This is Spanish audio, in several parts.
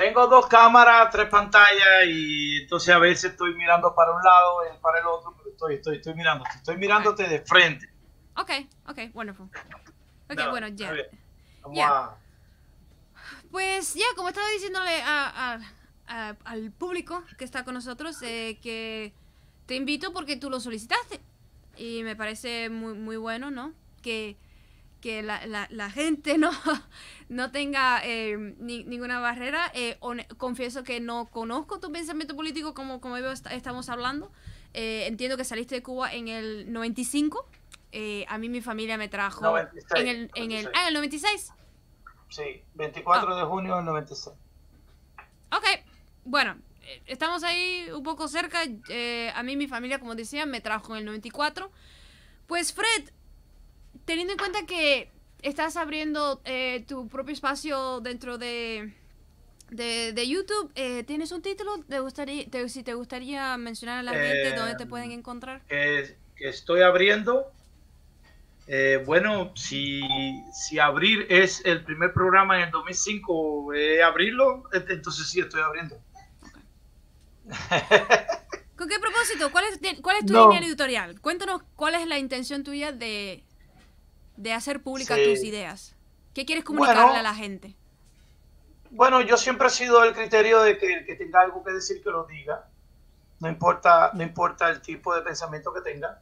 tengo dos cámaras, tres pantallas y entonces a veces estoy mirando para un lado y para el otro, pero estoy mirándote, mirándote de frente. Okay, wonderful. Okay, No, bueno, ya. Vamos Ya. a... Pues ya, como estaba diciéndole al público que está con nosotros, que te invito porque tú lo solicitaste. Y me parece muy bueno, ¿no? Que la gente no tenga ninguna barrera. Confieso que no conozco tu pensamiento político como estamos hablando. Entiendo que saliste de Cuba en el 95. A mí mi familia me trajo 96, en el 96. Sí, 24 de junio del 96. Ok, bueno, estamos ahí un poco cerca. A mí mi familia, como decía, me trajo en el 94. Pues Fred, teniendo en cuenta que estás abriendo tu propio espacio dentro de YouTube, ¿tienes un título? Si te gustaría mencionar a la gente dónde te pueden encontrar. Que estoy abriendo. Bueno, si abrir es el primer programa en el 2005, abrirlo, entonces sí estoy abriendo. ¿Con qué propósito? ¿Cuál es tu línea editorial? Cuéntanos cuál es la intención tuya de hacer públicas tus ideas. ¿Qué quieres comunicarle a la gente? Bueno, yo siempre he sido del criterio de que el que tenga algo que decir que lo diga. No importa el tipo de pensamiento que tenga.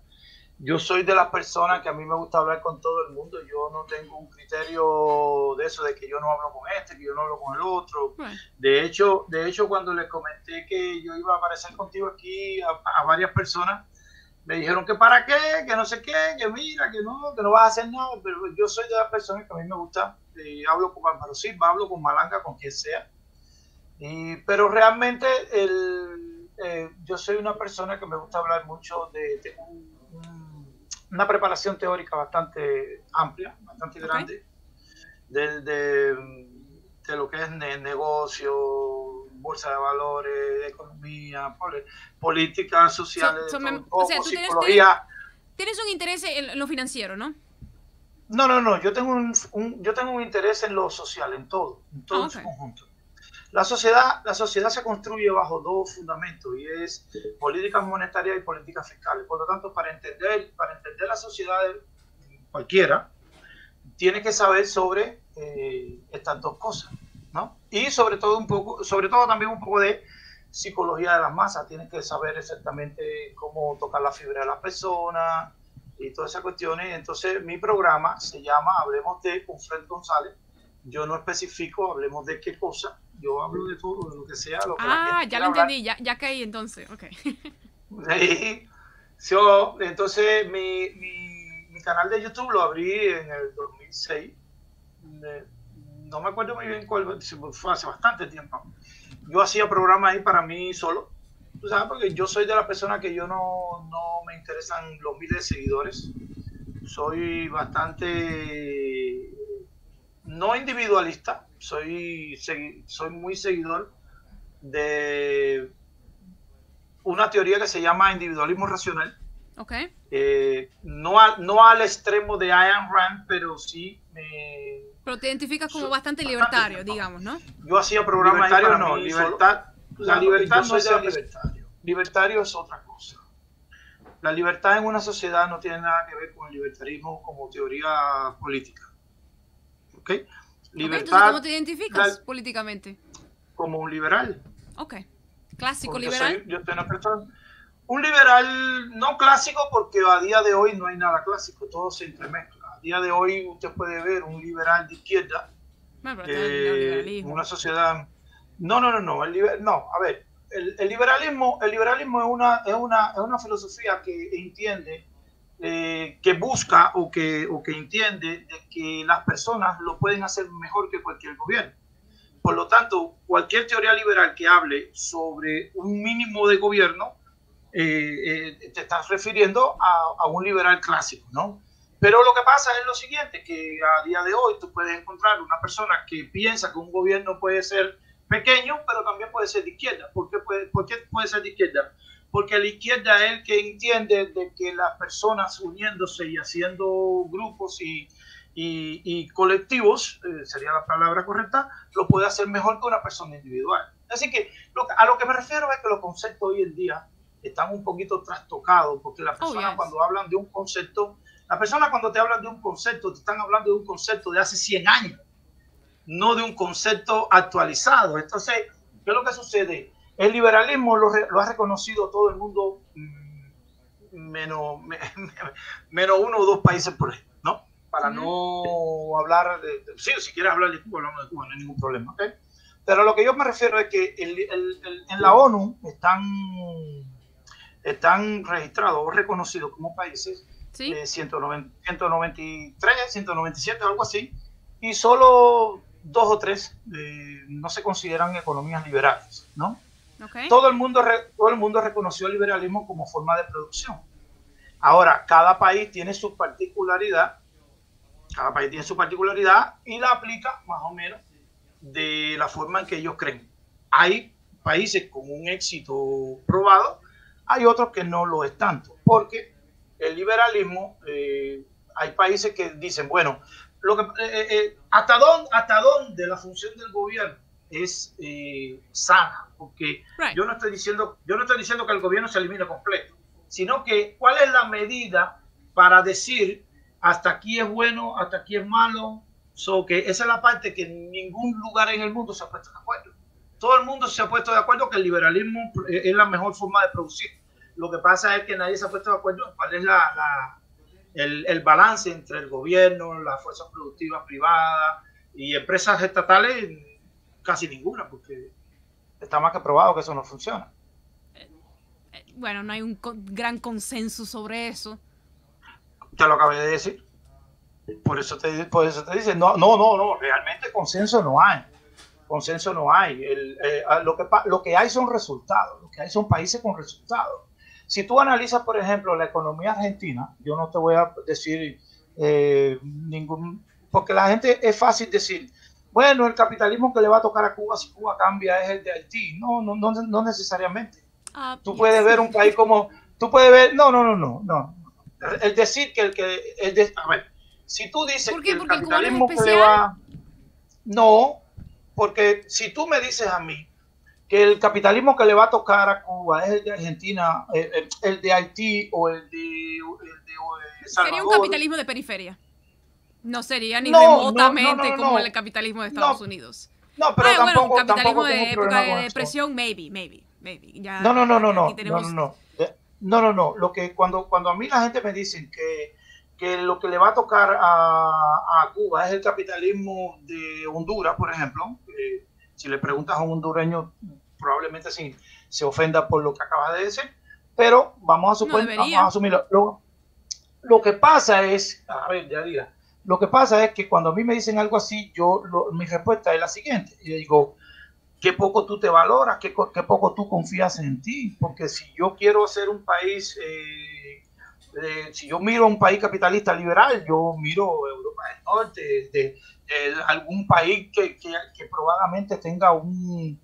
Yo soy de las personas que a mí me gusta hablar con todo el mundo. Yo no tengo un criterio de eso, de que yo no hablo con este, que yo no hablo con el otro. Bueno. De hecho, cuando les comenté que yo iba a aparecer contigo aquí a varias personas, me dijeron que para qué, que no sé qué, que mira, que no vas a hacer nada. Pero yo soy de las personas que a mí me gusta. Hablo con Álvaro Silva, hablo con Malanga, con quien sea. Pero realmente yo soy una persona que me gusta hablar mucho de una preparación teórica bastante amplia, bastante grande, de lo que es negocio, bolsa de valores, economía, política social, psicología. Tienes un interés en lo financiero, ¿no? No, yo tengo un interés en lo social, en todo en su conjunto. La sociedad se construye bajo dos fundamentos, y es políticas monetarias y políticas fiscales. Por lo tanto, para entender la sociedad cualquiera, tiene que saber sobre estas dos cosas, ¿no? Y sobre todo también un poco de psicología de las masas. Tienes que saber exactamente cómo tocar la fibra de las personas y todas esas cuestiones. Entonces, mi programa se llama Hablemos de con Fred González. Yo no especifico, hablemos de qué cosa. Yo hablo de todo, de lo que sea. Lo que ya lo entendí, ya caí entonces. Ok. Entonces, mi canal de YouTube lo abrí en el 2006. No me acuerdo muy bien cuál, fue hace bastante tiempo. Yo hacía programas ahí para mí solo. Tú sabes, porque yo soy de las personas que yo no me interesan los miles de seguidores. Soy bastante... no individualista, soy muy seguidor de una teoría que se llama individualismo racional. Okay. No al extremo de Ayn Rand, pero sí pero te identificas como bastante libertario, digamos, ¿no? Yo hacía programas libertario, no, libertad. La libertad no es libertario. Libertario es otra cosa. La libertad en una sociedad no tiene nada que ver con el libertarismo como teoría política. ¿Ok? Libertad, entonces, ¿cómo te identificas políticamente? Como un liberal. Ok. ¿Clásico liberal? Yo soy una persona... Un liberal no clásico, porque a día de hoy no hay nada clásico, todo se entremezcla. A día de hoy usted puede ver un liberal de izquierda, una sociedad... No, a ver, el liberalismo es una filosofía que entiende, que busca o que entiende de que las personas lo pueden hacer mejor que cualquier gobierno. Por lo tanto, cualquier teoría liberal que hable sobre un mínimo de gobierno, te estás refiriendo a un liberal clásico, ¿no? Pero lo que pasa es lo siguiente, que a día de hoy tú puedes encontrar una persona que piensa que un gobierno puede ser pequeño, pero también puede ser de izquierda. ¿Por qué puede ser de izquierda? Porque la izquierda es el que entiende de que las personas uniéndose y haciendo grupos y y colectivos, sería la palabra correcta, lo puede hacer mejor que una persona individual. Así que a lo que me refiero es que los conceptos hoy en día están un poquito trastocados, porque las personas cuando hablan de un concepto, las personas cuando te hablan de un concepto, te están hablando de un concepto de hace 100 años, no de un concepto actualizado. Entonces, ¿qué es lo que sucede? El liberalismo lo ha reconocido todo el mundo, menos uno o dos países por ahí, ¿no? Para no hablar sí, si quieres hablar de Cuba, hablamos de Cuba, no hay ningún problema, ¿ok? Pero lo que yo me refiero es que en la ONU están registrados o reconocidos como países, ¿sí? 193, 197, algo así, y solo 2 o 3 no se consideran economías liberales, ¿no? Okay. Todo el mundo reconoció el liberalismo como forma de producción. Ahora, cada país tiene su particularidad, y la aplica más o menos de la forma en que ellos creen. Hay países con un éxito probado, hay otros que no lo es tanto, porque el liberalismo, hay países que dicen, bueno, ¿hasta dónde la función del gobierno es sana? Porque yo no estoy diciendo que el gobierno se elimine completo, sino que cuál es la medida para decir hasta aquí es bueno, hasta aquí es malo. Que esa es la parte que en ningún lugar en el mundo se ha puesto de acuerdo. Todo el mundo se ha puesto de acuerdo que el liberalismo es la mejor forma de producir. Lo que pasa es que nadie se ha puesto de acuerdo en cuál es el balance entre el gobierno, las fuerzas productivas privadas y empresas estatales, casi ninguna, porque está más que probado que eso no funciona. Bueno, no hay un gran consenso sobre eso. Te lo acabé de decir. Por eso te dicen, no, realmente consenso no hay. Lo que hay son resultados, lo que hay son países con resultados. Si tú analizas, por ejemplo, la economía argentina, yo no te voy a decir porque la gente es fácil decir, bueno, el capitalismo que le va a tocar a Cuba si Cuba cambia es el de Haití. No necesariamente. Tú puedes ver un país como, no. El decir a ver, si tú dices que el capitalismo que le va... No, porque si tú me dices a mí que el capitalismo que le va a tocar a Cuba es el de Argentina, el de Haití o el de Salvador... Sería un capitalismo de periferia. No sería ni remotamente como el capitalismo de Estados Unidos. No, pero tampoco... Bueno, capitalismo de época de depresión, maybe. Ya, no. Lo que cuando a mí la gente me dice que lo que le va a tocar a Cuba es el capitalismo de Honduras, por ejemplo, si le preguntas a un hondureño, probablemente sí se ofenda por lo que acabas de decir, pero vamos a asumirlo. Lo que pasa es, lo que pasa es que cuando a mí me dicen algo así, mi respuesta es la siguiente. Yo digo, qué poco tú te valoras, qué poco tú confías en ti, porque si yo quiero ser un país, si yo miro a un país capitalista liberal, yo miro Europa del Norte, algún país que probablemente tenga un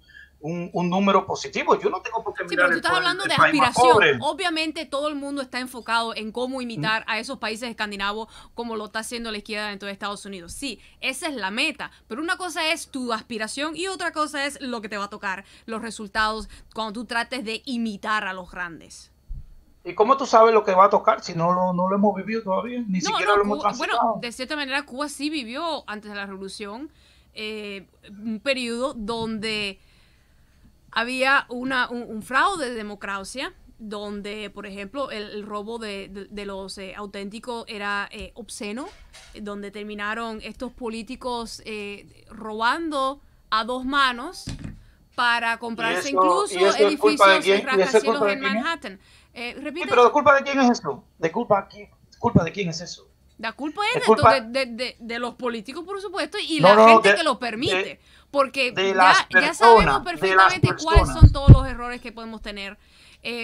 número positivo. Yo no tengo por qué mirar. Sí, pero tú estás hablando de aspiración. Obviamente todo el mundo está enfocado en cómo imitar a esos países escandinavos como lo está haciendo la izquierda dentro de Estados Unidos. Sí, esa es la meta, pero una cosa es tu aspiración y otra cosa es lo que te va a tocar, los resultados cuando tú trates de imitar a los grandes. ¿Y cómo tú sabes lo que va a tocar si no lo hemos vivido todavía? Ni siquiera lo hemos transitado. Bueno, de cierta manera Cuba sí vivió antes de la revolución un periodo donde había un fraude de democracia, donde, por ejemplo, el robo de los auténticos era obsceno, donde terminaron estos políticos robando a dos manos para comprarse incluso edificios y rascacielos en Manhattan. Pero ¿de culpa de quién es eso? ¿De culpa de quién es eso? La culpa es de los políticos, por supuesto, y la gente que lo permite. Porque ya sabemos perfectamente cuáles son todos los errores que podemos tener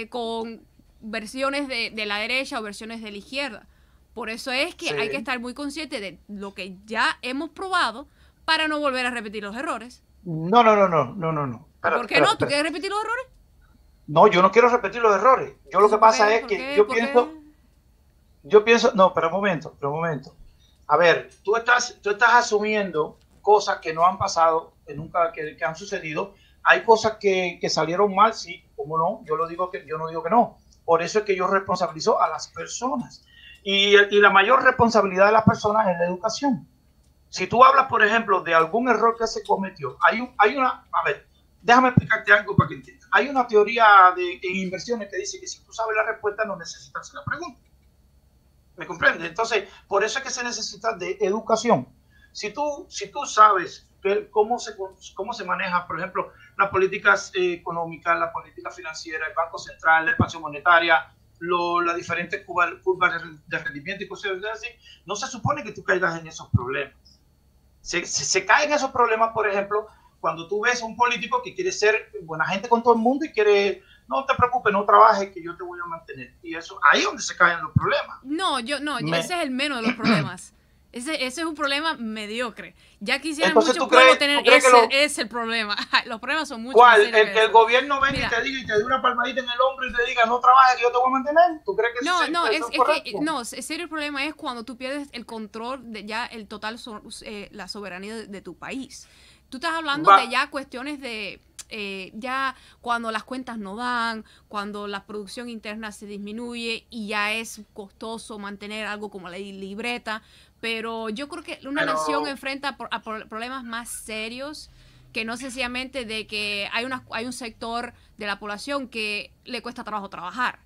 con versiones de la derecha o versiones de la izquierda. Por eso es que hay que estar muy consciente de lo que ya hemos probado para no volver a repetir los errores. No. ¿Por qué no? ¿Tú quieres repetir los errores? No, yo no quiero repetir los errores. Yo lo que pasa es que yo pienso... No, pero un momento. A ver, tú estás asumiendo cosas que no han pasado, que nunca que han sucedido. Hay cosas que salieron mal, sí, cómo no, yo no digo que no. Por eso es que yo responsabilizo a las personas. Y la mayor responsabilidad de las personas es la educación. Si tú hablas, por ejemplo, de algún error que se cometió, a ver, déjame explicarte algo para que entiendas. Hay una teoría en inversiones que dice que si tú sabes la respuesta, no necesitas hacer la pregunta. ¿Me comprende? Entonces, por eso es que se necesita de educación. Si tú sabes cómo se maneja, por ejemplo, las políticas económicas, la política financiera, el Banco Central, la expansión monetaria, las diferentes curvas de rendimiento y cosas así, no se supone que tú caigas en esos problemas. Se caen esos problemas, por ejemplo, cuando tú ves a un político que quiere ser buena gente con todo el mundo y quiere, no te preocupes, no trabajes, que yo te voy a mantener. Y eso, ahí es donde se caen los problemas. No, ese es el menos de los problemas. Ese es un problema mediocre. Ya quisieran muchos pueblos tener ese es el problema. Los problemas son muchos. ¿Cuál? El que el gobierno venga y te diga y te dé una palmadita en el hombro y te diga no trabajes que yo te voy a mantener. ¿Tú crees que es serio el problema es cuando tú pierdes el control de ya el total la soberanía de tu país. Tú estás hablando de ya cuestiones de ya cuando las cuentas no dan, cuando la producción interna se disminuye y ya es costoso mantener algo como la libreta. Pero yo creo que una nación enfrenta a problemas más serios que no sencillamente de que hay un sector de la población que le cuesta trabajo trabajar.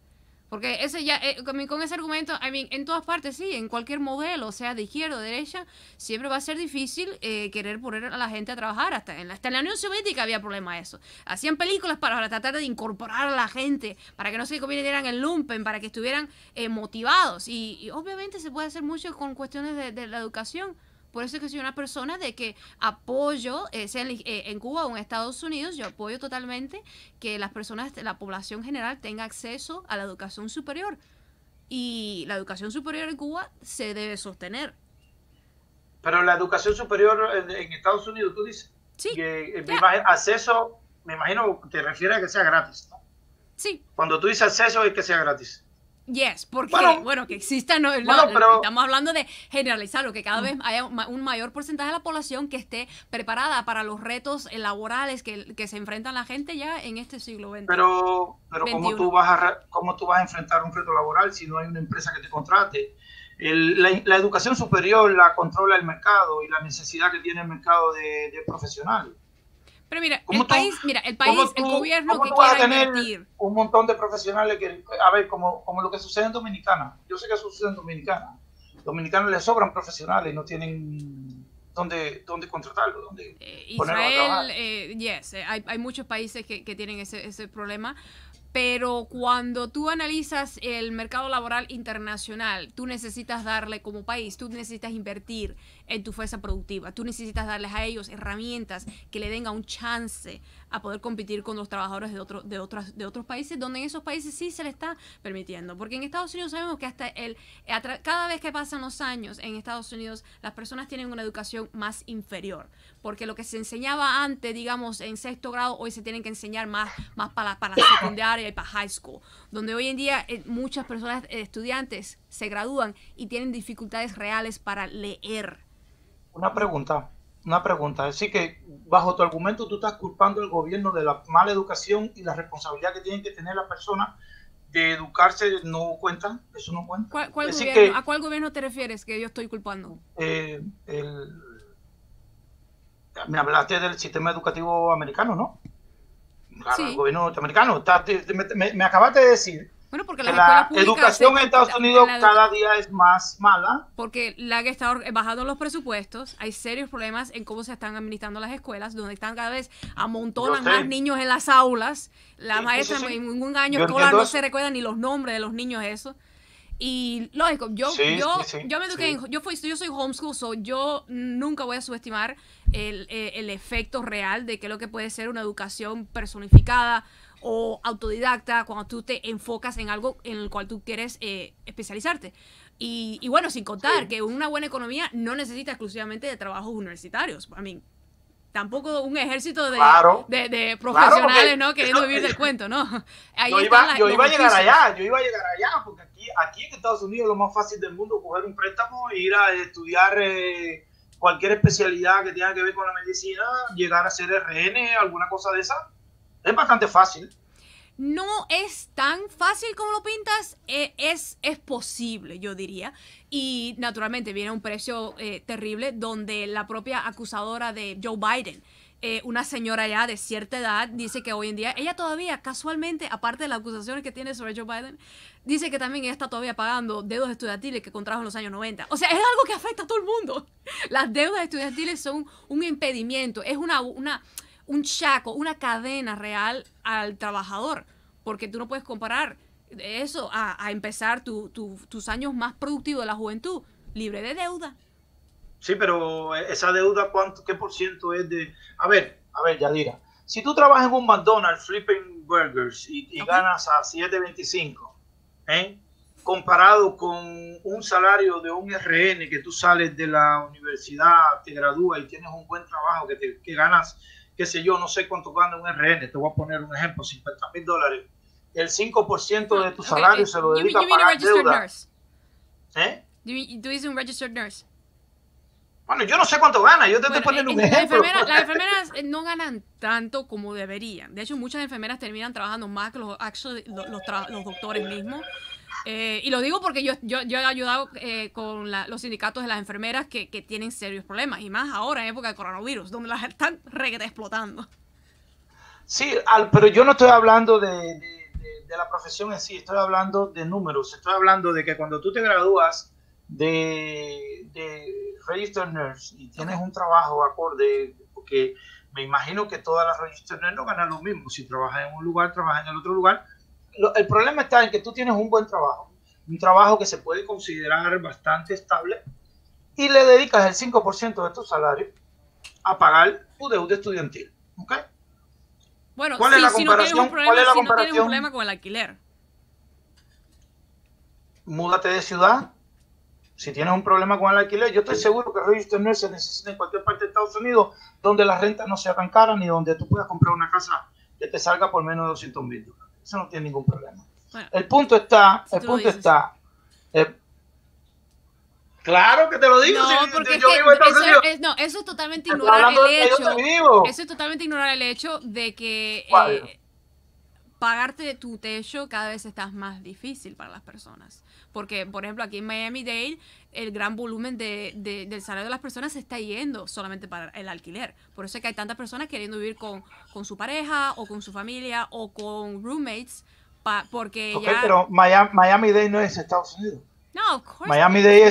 Porque ese ya con ese argumento, en todas partes sí, en cualquier modelo, sea de izquierda o de derecha, siempre va a ser difícil querer poner a la gente a trabajar. Hasta en la Unión Soviética había problema de eso. Hacían películas para tratar de incorporar a la gente, para que no se convirtieran en lumpen, para que estuvieran motivados. Y obviamente se puede hacer mucho con cuestiones de la educación. Por eso es que soy una persona de que apoyo, sea en Cuba o en Estados Unidos, yo apoyo totalmente que las personas, la población general tenga acceso a la educación superior. Y la educación superior en Cuba se debe sostener. Pero la educación superior en Estados Unidos, tú dices. Sí. Acceso, me imagino, te refieres a que sea gratis, ¿no? Sí. Cuando tú dices acceso es que sea gratis. Yes, porque, que exista, estamos hablando de generalizarlo, que cada vez haya un mayor porcentaje de la población que esté preparada para los retos laborales que se enfrentan la gente ya en este siglo XX. Pero ¿cómo tú vas a enfrentar un reto laboral si no hay una empresa que te contrate? La educación superior la controla el mercado y la necesidad que tiene el mercado de profesionales. Pero mira, el gobierno que quiera invertir. Un montón de profesionales que, a ver, como lo que sucede en Dominicana. Yo sé que eso sucede en Dominicana. Dominicanos les sobran profesionales y no tienen dónde contratarlo, dónde ponerlo a trabajar. Hay muchos países que tienen ese problema. Pero cuando tú analizas el mercado laboral internacional, tú necesitas darle como país, tú necesitas invertir en tu fuerza productiva, tú necesitas darles a ellos herramientas que le den un chance a poder competir con los trabajadores de otros países, donde en esos países sí se le está permitiendo. Porque en Estados Unidos sabemos que cada vez que pasan los años en Estados Unidos, las personas tienen una educación más inferior. Porque lo que se enseñaba antes, digamos, en sexto grado, hoy se tienen que enseñar más para la secundaria y para high school. Donde hoy en día muchas personas, estudiantes, se gradúan y tienen dificultades reales para leer. Una pregunta. Es decir, que bajo tu argumento tú estás culpando al gobierno de la mala educación y la responsabilidad que tienen que tener las personas de educarse. ¿No cuentan? ¿Eso no cuenta? ¿Cuál gobierno? ¿A cuál gobierno te refieres que yo estoy culpando? Me hablaste del sistema educativo americano, ¿no? Claro, sí. El gobierno norteamericano. Me acabaste de decir porque la educación en Estados Unidos cada día es más mala. Porque la que está bajando los presupuestos, hay serios problemas en cómo se están administrando las escuelas, donde están cada vez amontonan más niños en las aulas. La maestra en un año escolar no se recuerdan ni los nombres de los niños, eso. Y lógico, yo me eduqué yo soy homeschool, yo nunca voy a subestimar el efecto real de qué es lo que puede ser una educación personificada o autodidacta cuando tú te enfocas en algo en el cual tú quieres especializarte. Y bueno, sin contar que una buena economía no necesita exclusivamente de trabajos universitarios. tampoco un ejército de, Claro, de profesionales, porque ¿no? Queriendo vivir del cuento, ¿no? Ahí yo están iba, yo los iba a llegar oficios. allá, yo iba a llegar allá, porque aquí en Estados Unidos es lo más fácil del mundo coger un préstamo e ir a estudiar cualquier especialidad que tenga que ver con la medicina, llegar a ser RN, alguna cosa de esa. Es bastante fácil. No es tan fácil como lo pintas, es posible, yo diría. Y naturalmente viene a un precio terrible donde la propia acusadora de Joe Biden, una señora ya de cierta edad, dice que hoy en día, ella todavía casualmente, aparte de las acusaciones que tiene sobre Joe Biden, dice que también ella está todavía pagando deudas estudiantiles que contrajo en los años 90. O sea, es algo que afecta a todo el mundo. Las deudas estudiantiles son un impedimento, es un shackle, una cadena real al trabajador, porque tú no puedes comparar eso a empezar tus años más productivos de la juventud libre de deuda. Sí, pero esa deuda, ¿qué por ciento es de...? A ver, Yadira, si tú trabajas en un McDonald's flipping burgers y ganas a 7.25, comparado con un salario de un RN que tú sales de la universidad, te gradúas y tienes un buen trabajo que ganas, qué sé yo, no sé cuánto gana un RN, te voy a poner un ejemplo, $50,000, el 5% de tu salario se lo dedica a pagar deuda. Tú dices un registered nurse. Bueno, yo no sé cuánto gana, yo te estoy poniendo un ejemplo. Las enfermeras no ganan tanto como deberían. De hecho, muchas enfermeras terminan trabajando más que los doctores mismos. Y lo digo porque yo he ayudado con los sindicatos de las enfermeras que tienen serios problemas. Y más ahora, en época de coronavirus, donde las están explotando. Sí, pero yo no estoy hablando de la profesión en sí, estoy hablando de números. Estoy hablando de que cuando tú te gradúas de registered nurse y tienes un trabajo acorde, porque me imagino que todas las registered nurse no ganan lo mismo. Si trabajas en un lugar, trabajas en el otro lugar. El problema está en que tú tienes un buen trabajo, un trabajo que se puede considerar bastante estable, y le dedicas el 5% de tu salario a pagar tu deuda estudiantil. ¿Okay? Bueno, ¿Cuál es la comparación? ¿Cuál es la comparación? No tienes un problema con el alquiler. Múdate de ciudad. Si tienes un problema con el alquiler, yo estoy seguro que registered nurse se necesita en cualquier parte de Estados Unidos donde la renta no sea tan cara ni donde tú puedas comprar una casa que te salga por menos de $200,000. Eso no tiene ningún problema. Bueno, el punto está, claro que te lo digo. No, porque eso es totalmente ignorar el hecho. Eso es totalmente ignorar el hecho de que pagarte tu techo cada vez está más difícil para las personas. Porque, por ejemplo, aquí en Miami-Dade, el gran volumen del salario de las personas se está yendo solamente para el alquiler. Por eso es que hay tantas personas queriendo vivir con su pareja o con su familia o con roommates. Porque ya... pero Miami-Dade no es Estados Unidos. No, of course. Miami-Dade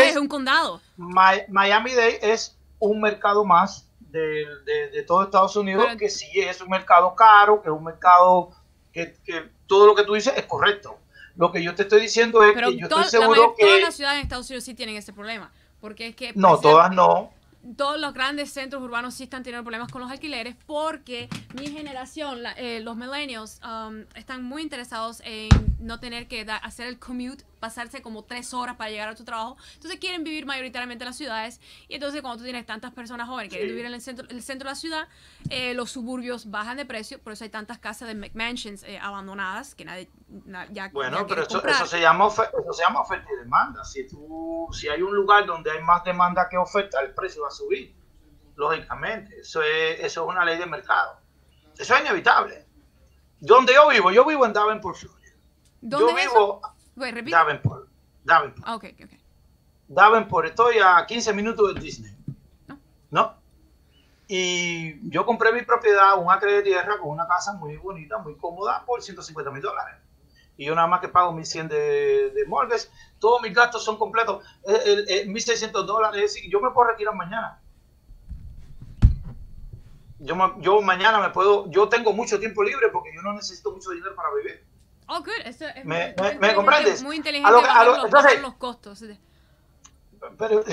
es un condado. Miami-Dade es un mercado más de todo Estados Unidos, pero, que sí es un mercado caro, que es un mercado que todo lo que tú dices es correcto. Lo que yo te estoy diciendo es que yo estoy seguro que... Todas las ciudades en Estados Unidos sí tienen ese problema. Porque es que... No, todas no. Todos los grandes centros urbanos sí están teniendo problemas con los alquileres porque mi generación, los millennials, están muy interesados en no tener que hacer el commute, pasarse como 3 horas para llegar a tu trabajo. Entonces quieren vivir mayoritariamente en las ciudades y entonces cuando tú tienes tantas personas jóvenes que quieren vivir en el centro de la ciudad, los suburbios bajan de precio, por eso hay tantas casas de McMansions abandonadas que nadie ya pero eso se llama oferta y demanda. Si hay un lugar donde hay más demanda que oferta, el precio va a subir, lógicamente. Eso es una ley de mercado. Eso es inevitable. Donde yo vivo en Davenport, Florida. ¿Dónde es eso? Davenport. Okay. Davenport, estoy a 15 minutos de Disney. ¿No? Y yo compré mi propiedad, un acre de tierra con una casa muy bonita, muy cómoda, por $150,000. Y yo nada más que pago $1,100 de mortgage. Todos mis gastos son completos. $1,600. Yo me puedo retirar mañana. Yo mañana yo tengo mucho tiempo libre porque yo no necesito mucho dinero para vivir. Oh, good. Eso es ¿Me comprendes? Muy inteligente bajar los costos. Pero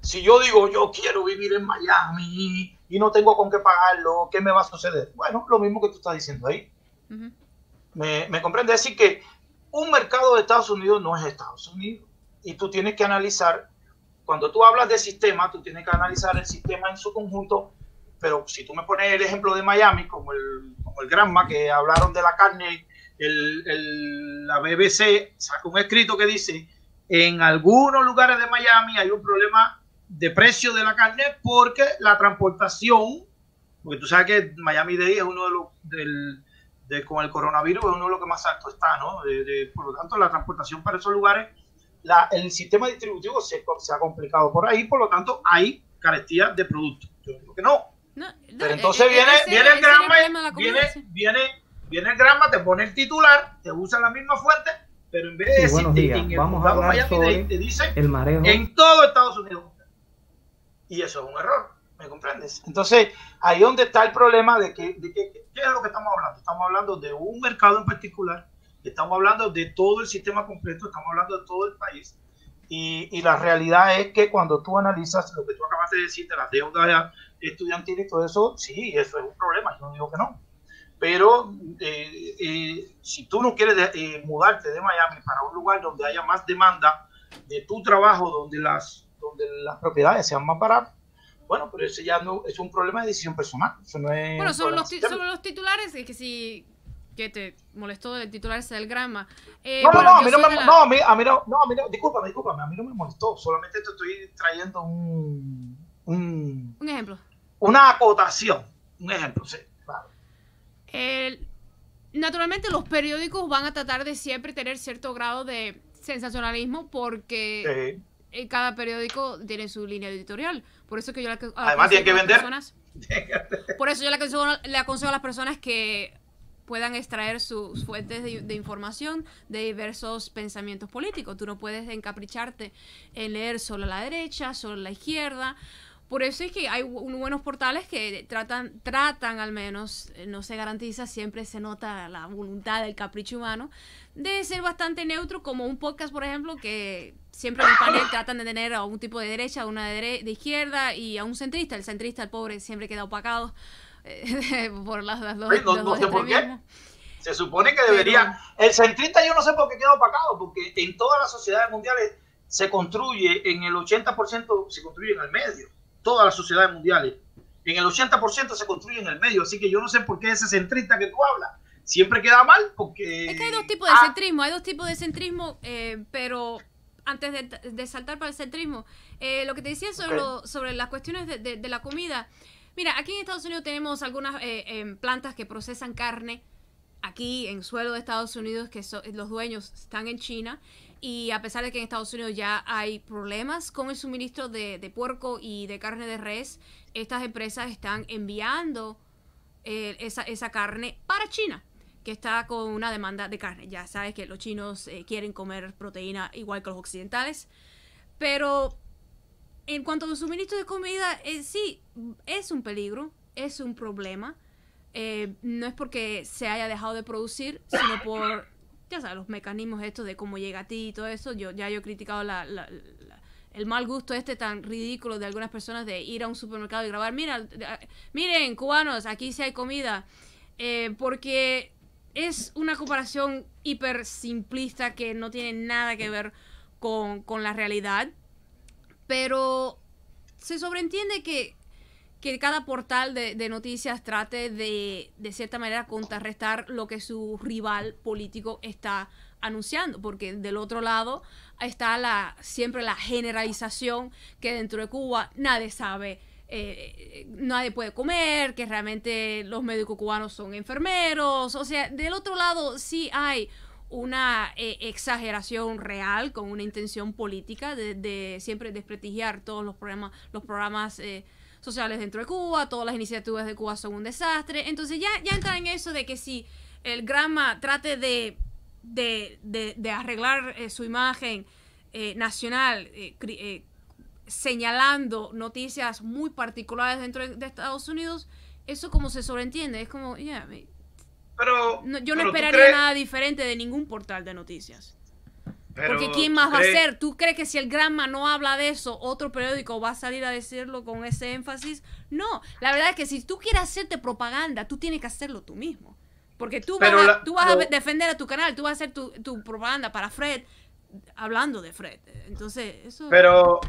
si yo digo yo quiero vivir en Miami y no tengo con qué pagarlo, ¿qué me va a suceder? Bueno, lo mismo que tú estás diciendo ahí. Uh-huh. ¿Me comprende? Es decir, que un mercado de Estados Unidos no es Estados Unidos. Y tú tienes que analizar, cuando tú hablas de sistema, tú tienes que analizar el sistema en su conjunto pero si tú me pones el ejemplo de Miami, como el Granma, que hablaron de la carne, la BBC sacó un escrito que dice, en algunos lugares de Miami hay un problema de precio de la carne porque la transportación, porque tú sabes que Miami-Dade es uno de los, con el coronavirus, es uno de los que más alto está, ¿no? Por lo tanto, la transportación para esos lugares, el sistema distributivo se ha complicado por ahí, por lo tanto, hay carestía de productos. Yo digo que no. Pero entonces viene el Granma, viene el Granma, te pone el titular, te usa la misma fuente, pero en vez de decirte en el vamos a hablar sobre te dice el marejo en todo Estados Unidos. Y eso es un error, ¿me comprendes? Entonces, ahí donde está el problema de ¿qué es lo que estamos hablando? Estamos hablando de un mercado en particular, estamos hablando de todo el sistema completo, estamos hablando de todo el país. Y la realidad es que cuando tú analizas lo que tú acabas de decir de las deudas estudiantiles y todo eso, sí, eso es un problema, yo no digo que no. Pero si tú no quieres mudarte de Miami para un lugar donde haya más demanda de tu trabajo, donde las propiedades sean más baratas, bueno, pero ese ya no es un problema de decisión personal. Eso no es bueno, sobre los titulares, es que si que te molestó el titular ese del Granma. A mí no, discúlpame, a mí no me molestó, solamente te estoy trayendo un ejemplo. Una acotación, un ejemplo, sí, claro. Naturalmente los periódicos van a tratar de siempre tener cierto grado de sensacionalismo porque cada periódico tiene su línea editorial. Por eso que yo además tiene que vender. Por eso yo le aconsejo a las personas que puedan extraer sus fuentes de información de diversos pensamientos políticos. Tú no puedes encapricharte en leer solo la derecha, solo la izquierda. Por eso es que hay buenos portales que tratan al menos, no se garantiza, siempre se nota la voluntad del capricho humano, de ser bastante neutro, como un podcast, por ejemplo, que siempre en el panel tratan de tener a un tipo de derecha, a una de izquierda y a un centrista. El centrista, el pobre, siempre queda opacado por las dos. No sé por qué. Se supone que debería. El centrista yo no sé por qué queda opacado, porque en todas las sociedades mundiales se construye en el 80%, se construye en el medio. Todas las sociedades mundiales, en el 80% se construye en el medio, así que yo no sé por qué ese centrista que tú hablas siempre queda mal, porque... Es que hay dos tipos de centrismo, pero antes de saltar para el centrismo, lo que te decía sobre las cuestiones de la comida, mira, aquí en Estados Unidos tenemos algunas plantas que procesan carne, aquí en suelo de Estados Unidos, que los dueños están en China, y a pesar de que en Estados Unidos ya hay problemas con el suministro de puerco y de carne de res, estas empresas están enviando esa carne para China, que está con una demanda de carne. Ya sabes que los chinos quieren comer proteína igual que los occidentales, pero en cuanto al suministro de comida, sí, es un peligro, es un problema. No es porque se haya dejado de producir, sino por, ya sabes, los mecanismos estos de cómo llega a ti y todo eso. Yo he criticado el mal gusto tan ridículo de algunas personas de ir a un supermercado y grabar, miren, cubanos, aquí sí hay comida, porque es una comparación hiper simplista que no tiene nada que ver con la realidad, pero se sobreentiende que cada portal de noticias trate de cierta manera contrarrestar lo que su rival político está anunciando, porque del otro lado está siempre la generalización que dentro de Cuba nadie sabe, nadie puede comer, que realmente los médicos cubanos son enfermeros. O sea, del otro lado sí hay una exageración real con una intención política de siempre desprestigiar todos los programas sociales dentro de Cuba, todas las iniciativas de Cuba son un desastre. Entonces ya entra en eso de que si el Granma trate de arreglar su imagen nacional, señalando noticias muy particulares dentro de Estados Unidos, eso como se sobreentiende, es como, pero yo no esperaría nada diferente de ningún portal de noticias. Porque ¿quién más va a hacer? ¿Tú crees que si el Granma no habla de eso, otro periódico va a salir a decirlo con ese énfasis? No, la verdad es que si tú quieres hacerte propaganda, tú tienes que hacerlo tú mismo. Porque tú vas a defender a tu canal, tú vas a hacer tu propaganda para Fred, hablando de Fred. Entonces, eso... Pero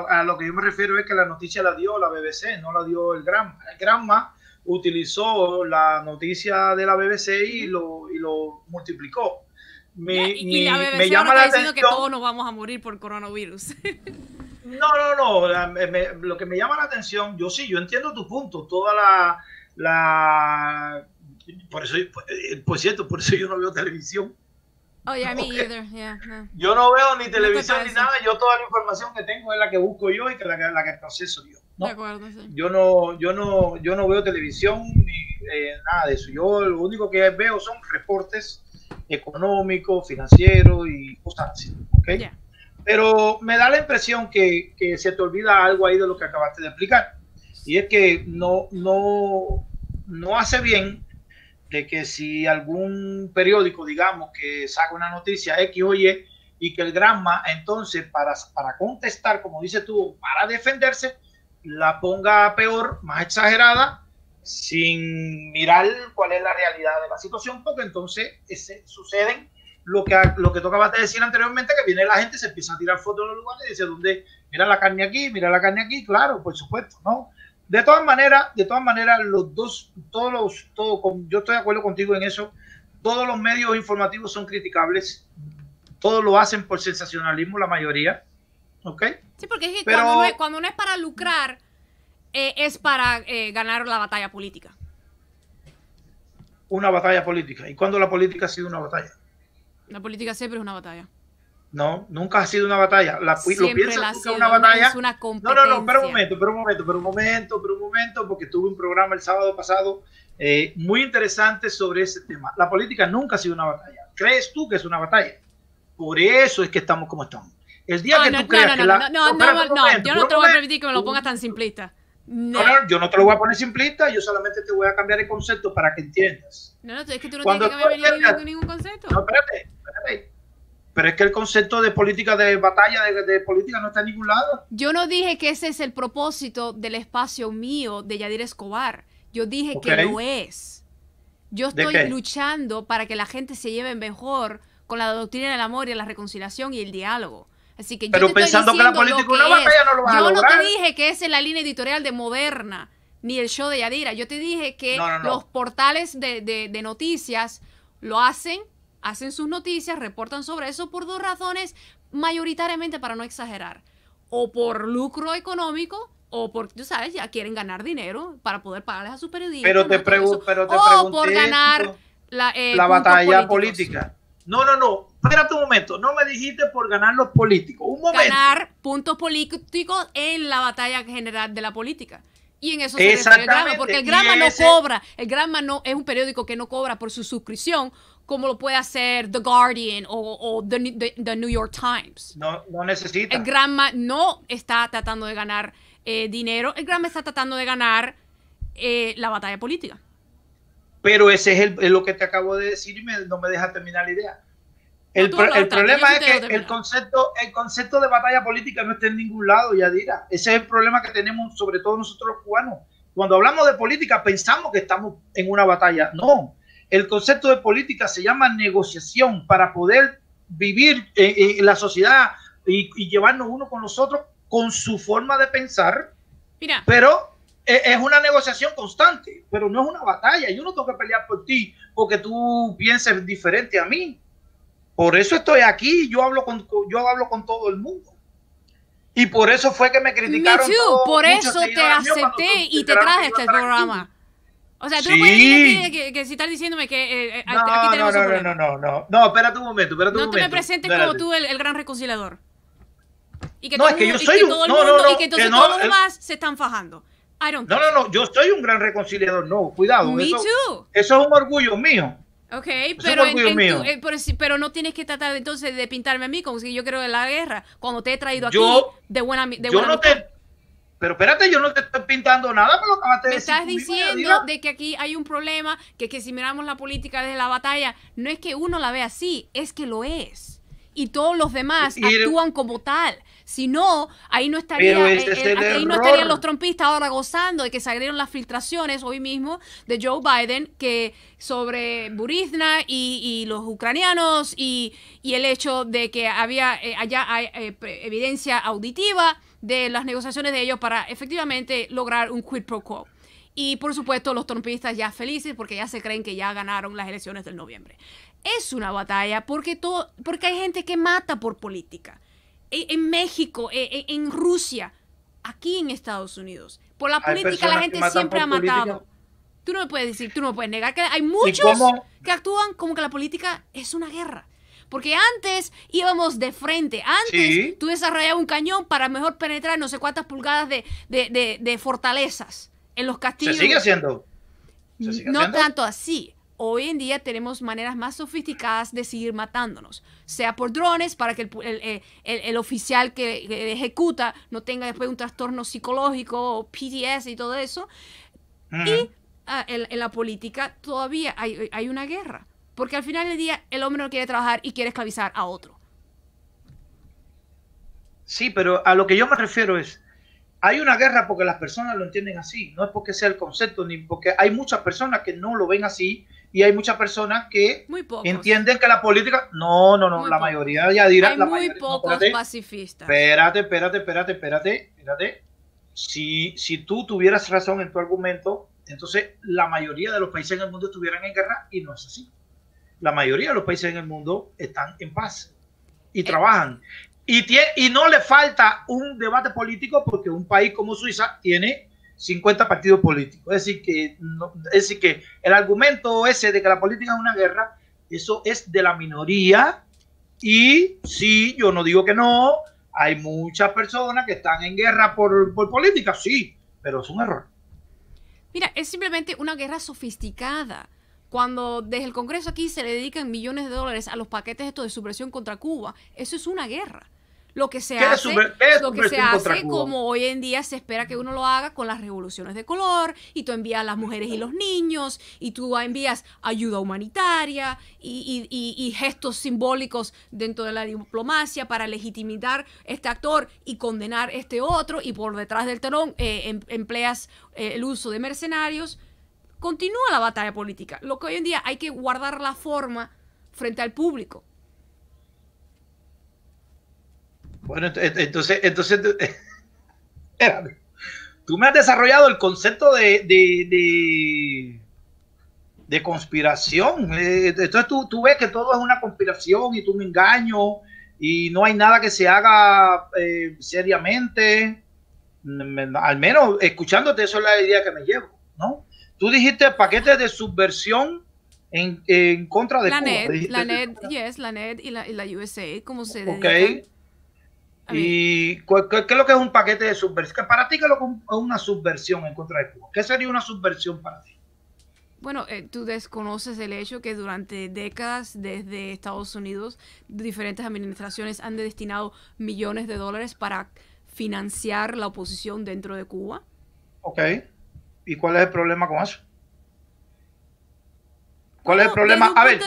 a lo que yo me refiero es que la noticia la dio la BBC, no la dio el Granma. El Granma utilizó la noticia de la BBC y lo multiplicó. Y la BBC me llama la atención diciendo que todos nos vamos a morir por coronavirus. No. Lo que me llama la atención, yo entiendo tu punto. Por cierto, por eso yo no veo televisión. Oh, yeah, me either. Yeah, no. Yo no veo ni televisión ni nada. Yo toda la información que tengo es la que busco yo y que la que proceso yo, ¿no? De acuerdo, sí. Yo no veo televisión ni nada de eso. Yo lo único que veo son reportes económicos, financieros y cosas así, ¿ok? Yeah. Pero me da la impresión que se te olvida algo ahí de lo que acabaste de explicar. Y es que no hace bien de que si algún periódico, digamos, que saca una noticia X o Y y que el Granma, entonces, para contestar, como dices tú, para defenderse, la ponga peor, más exagerada, sin mirar cuál es la realidad de la situación, porque entonces suceden lo que tocaba de decir anteriormente, que viene la gente, se empieza a tirar fotos de los lugares y dice, ¿dónde? Mira la carne aquí, claro, por supuesto, ¿no? De todas maneras, yo estoy de acuerdo contigo en eso. Todos los medios informativos son criticables. Todos lo hacen por sensacionalismo, la mayoría. ¿Ok? Sí, porque es que cuando no es para lucrar, es para ganar la batalla política. Una batalla política. ¿Y cuándo la política ha sido una batalla? La política siempre es una batalla. No, nunca ha sido una batalla. Lo piensas que es una batalla. Es una competencia. No, pero un momento, porque tuve un programa el sábado pasado muy interesante sobre ese tema. La política nunca ha sido una batalla. ¿Crees tú que es una batalla? Por eso es que estamos como estamos. El día que tú creas que yo no te lo voy a permitir que me lo pongas tan simplista. No, yo no te lo voy a poner simplista, yo solamente te voy a cambiar el concepto para que entiendas. No, es que tú no tienes que cambiar ningún concepto. No, espérate. Pero es que el concepto de política, de batalla, de política no está en ningún lado. Yo no dije que ese es el propósito del espacio mío de Yadira Escobar. Yo dije que lo es. Yo estoy luchando para que la gente se lleve mejor con la doctrina del amor y la reconciliación y el diálogo. Así que pero yo pensando que la política es una batalla no lo vas a lograr. Yo no te dije que esa es la línea editorial de Moderna ni el show de Yadira. Yo te dije que los portales de noticias lo hacen sus noticias, reportan sobre eso por dos razones, mayoritariamente para no exagerar. O por lucro económico, o por, tú sabes, ya quieren ganar dinero para poder pagarles a sus periodistas. Pero te pregunté. O por ganar la batalla política. No. Espérate un momento. No me dijiste por ganar los políticos. Un momento. Ganar puntos políticos en la batalla general de la política. Y en eso se refiere el Granma, porque el Granma no cobra. El Granma no es un periódico que no cobra por su suscripción, como lo puede hacer The Guardian o The New York Times. No necesita. El Granma no está tratando de ganar dinero. El Granma está tratando de ganar la batalla política. Pero ese es lo que te acabo de decir y no me deja terminar la idea. El problema es que el concepto de batalla política no está en ningún lado, Yadira. Ese es el problema que tenemos, sobre todo nosotros los cubanos. Cuando hablamos de política pensamos que estamos en una batalla. No, el concepto de política se llama negociación para poder vivir en la sociedad y llevarnos uno con los otros con su forma de pensar. Mira. Pero es una negociación constante, pero no es una batalla. Yo no tengo que pelear por ti porque tú pienses diferente a mí. Por eso estoy aquí, yo hablo con todo el mundo. Y por eso fue que me criticaron. Me too, por eso te acepté y te traje este programa. O sea, tú no puedes decir que si estás diciéndome que aquí tenemos un problema. No, espérate un momento, No te me presentes como tú el gran reconciliador. Y que no, es que yo soy un... Y que entonces todos los demás se están fajando. No, yo soy un gran reconciliador. No, cuidado. Me too. Eso es un orgullo mío. Ok, pero no tienes que tratar entonces de pintarme a mí como si yo creo en la guerra, cuando te he traído aquí de buena Pero espérate, yo no te estoy pintando nada, pero acabaste de decir. Me estás diciendo de que aquí hay un problema, que si miramos la política desde la batalla, no es que uno la ve así, es que lo es. y todos los demás actúan como tal. Si no, ahí no ahí no estarían los trumpistas ahora gozando de que salieron las filtraciones hoy mismo de Joe Biden que sobre Burisma y los ucranianos y el hecho de que había evidencia auditiva de las negociaciones de ellos para efectivamente lograr un quid pro quo. Y por supuesto los trumpistas ya felices porque ya se creen que ya ganaron las elecciones del noviembre. Es una batalla porque hay gente que mata por política. En México, en Rusia, aquí en Estados Unidos. Por la política la gente siempre ha matado. Tú no me puedes decir, tú no me puedes negar que hay muchos que actúan como que la política es una guerra. Porque antes íbamos de frente. Antes tú desarrollabas un cañón para mejor penetrar no sé cuántas pulgadas de fortalezas en los castillos. ¿Se sigue haciendo? No tanto así. Hoy en día tenemos maneras más sofisticadas de seguir matándonos, sea por drones para que el oficial que ejecuta no tenga después un trastorno psicológico, PTS y todo eso. Y en la política todavía hay una guerra, porque al final del día el hombre no quiere trabajar y quiere esclavizar a otro. Sí, pero a lo que yo me refiero es, hay una guerra porque las personas lo entienden así, no es porque sea el concepto, ni porque hay muchas personas que no lo ven así. Y hay muchas personas que entienden que la política... No, la mayoría ya dirá... Hay muy pocos pacifistas. Espérate. Si tú tuvieras razón en tu argumento, entonces la mayoría de los países en el mundo estuvieran en guerra y no es así. La mayoría de los países en el mundo están en paz y trabajan. Y no le falta un debate político porque un país como Suiza tiene 50 partidos políticos. Es decir que el argumento ese de que la política es una guerra, eso es de la minoría. Y sí, yo no digo que no, hay muchas personas que están en guerra por política, sí, pero es un error. Mira, es simplemente una guerra sofisticada. Cuando desde el Congreso aquí se le dedican millones de dólares a los paquetes estos de subversión contra Cuba, eso es una guerra. Lo que se hace, como hoy en día se espera que uno lo haga con las revoluciones de color, y tú envías a las mujeres y los niños, y tú envías ayuda humanitaria y gestos simbólicos dentro de la diplomacia para legitimar este actor y condenar este otro, y por detrás del telón empleas el uso de mercenarios. Continúa la batalla política. Lo que hoy en día hay que guardar la forma frente al público. Bueno, entonces espérate. Tú me has desarrollado el concepto de conspiración. Entonces tú ves que todo es una conspiración y tú me engaño y no hay nada que se haga seriamente. Al menos escuchándote, eso es la idea que me llevo, ¿no? Tú dijiste paquetes de subversión en contra de Cuba. La NED y la USA, como se dedican. Okay. ¿Y qué es lo que es un paquete de subversión? Para ti, ¿qué es lo que es una subversión en contra de Cuba? ¿Qué sería una subversión para ti? Bueno, tú desconoces el hecho que durante décadas desde Estados Unidos diferentes administraciones han destinado millones de dólares para financiar la oposición dentro de Cuba. Ok. ¿Y cuál es el problema con eso? ¿Cuál es el problema? A ver,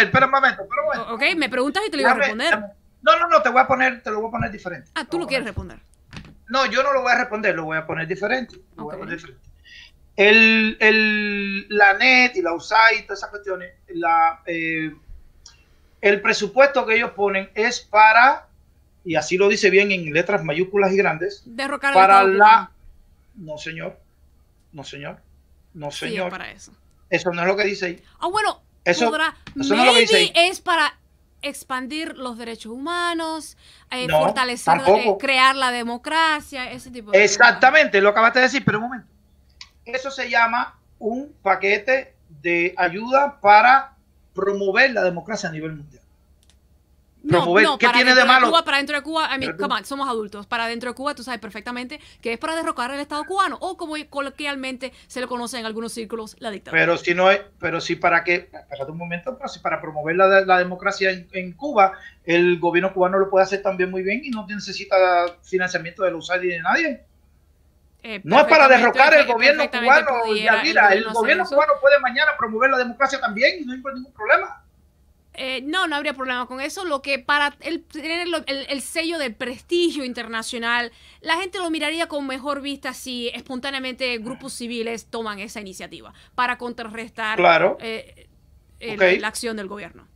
espera un momento. Ok, me preguntas y te lo iba a responder. No, te lo voy a poner diferente. Ah, ¿tú lo quieres responder? No, yo no lo voy a responder, lo voy a poner diferente. La NET y la USAID y todas esas cuestiones, el presupuesto que ellos ponen es para, y así lo dice bien en letras mayúsculas y grandes, derrocar para la... No, señor. Sí, es para eso. Eso no es lo que dice ahí. Bueno, eso no es lo que dice ahí. Es para expandir los derechos humanos, No, fortalecer, crear la democracia, ese tipo de Exactamente, cosas. Lo acabaste de decir, pero un momento. Eso se llama un paquete de ayuda para promover la democracia a nivel mundial. ¿Qué tiene de malo? Para dentro de Cuba, somos adultos. Para dentro de Cuba, tú sabes perfectamente que es para derrocar el Estado cubano, o como coloquialmente se le conoce en algunos círculos, la dictadura. Pero si para qué, espérate un momento, pero si para promover la democracia en Cuba, el gobierno cubano lo puede hacer también muy bien y no necesita financiamiento de la USAID ni de nadie. No es para derrocar el gobierno cubano, Yadira. El gobierno cubano puede mañana promover la democracia también y no hay ningún problema. No, no habría problema con eso. Lo que para tener el sello de prestigio internacional, la gente lo miraría con mejor vista si espontáneamente grupos civiles toman esa iniciativa para contrarrestar Claro. la acción del gobierno.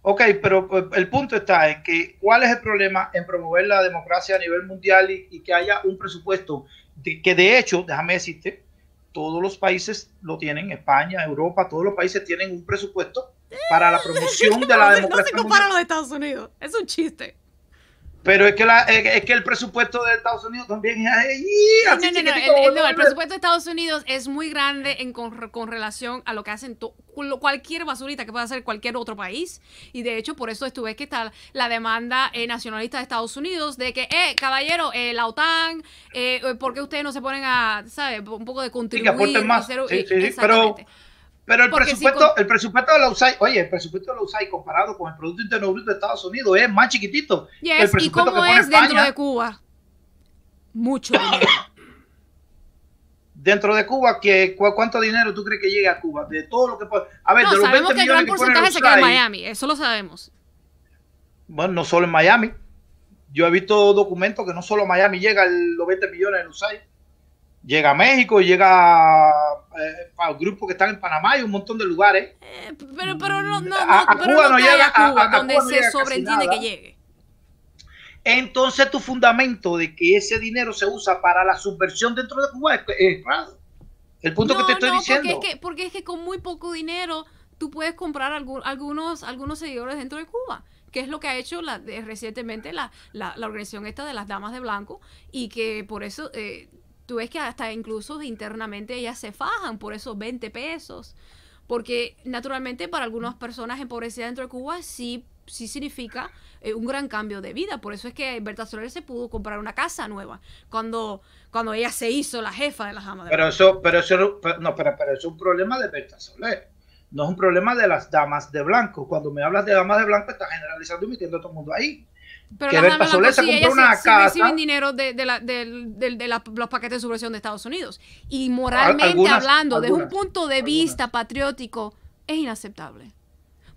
Ok, pero el punto está en que ¿cuál es el problema en promover la democracia a nivel mundial y que haya un presupuesto que de hecho, déjame decirte, todos los países lo tienen, España, Europa, todos los países tienen un presupuesto para la promoción de la democracia. No se compara a los Estados Unidos, es un chiste. Pero es que el presupuesto de Estados Unidos también es el presupuesto de Estados Unidos es muy grande con relación a lo que hacen cualquier basurita que pueda hacer cualquier otro país. Y de hecho, por eso tú ves que está la demanda nacionalista de Estados Unidos de que, caballero, la OTAN, ¿por qué ustedes no se ponen a, ¿sabes? Un poco de contribuir. Sí, que aporten más. Sí, pero el presupuesto de la USAID, oye, el presupuesto de la USAID comparado con el Producto Interno Bruto de Estados Unidos es más chiquitito. Yes, el presupuesto ¿y cómo es dentro de Cuba? Mucho dinero. Dentro de Cuba, ¿cuánto dinero tú crees que llega a Cuba? De todo lo que puede. A ver, no, de los sabemos 20 que el gran porcentaje se queda en Miami, eso lo sabemos. Bueno, no solo en Miami. Yo he visto documentos que no solo a Miami llega los 20 millones en USAID. Llega a México, llega a grupos que están en Panamá y un montón de lugares. Pero no Cuba no llega a Cuba, donde se sobreentiende que llegue. Entonces tu fundamento de que ese dinero se usa para la subversión dentro de Cuba es raro. El punto que te estoy diciendo. Porque es que con muy poco dinero tú puedes comprar algunos seguidores dentro de Cuba, que es lo que ha hecho recientemente la organización esta de las Damas de Blanco, y que por eso tú ves que hasta incluso internamente ellas se fajan por esos 20 pesos, porque naturalmente para algunas personas empobrecidas dentro de Cuba sí significa un gran cambio de vida. Por eso es que Berta Soler se pudo comprar una casa nueva cuando ella se hizo la jefa de las Damas de Blanco. Pero eso es un problema de Berta Soler, no es un problema de las Damas de Blanco. Cuando me hablas de Damas de Blanco estás generalizando y metiendo a todo el mundo ahí. Pero que Berta Soler se compró una casa. Reciben dinero de los paquetes de subversión de Estados Unidos. Y moralmente hablando, desde un punto de vista patriótico, es inaceptable.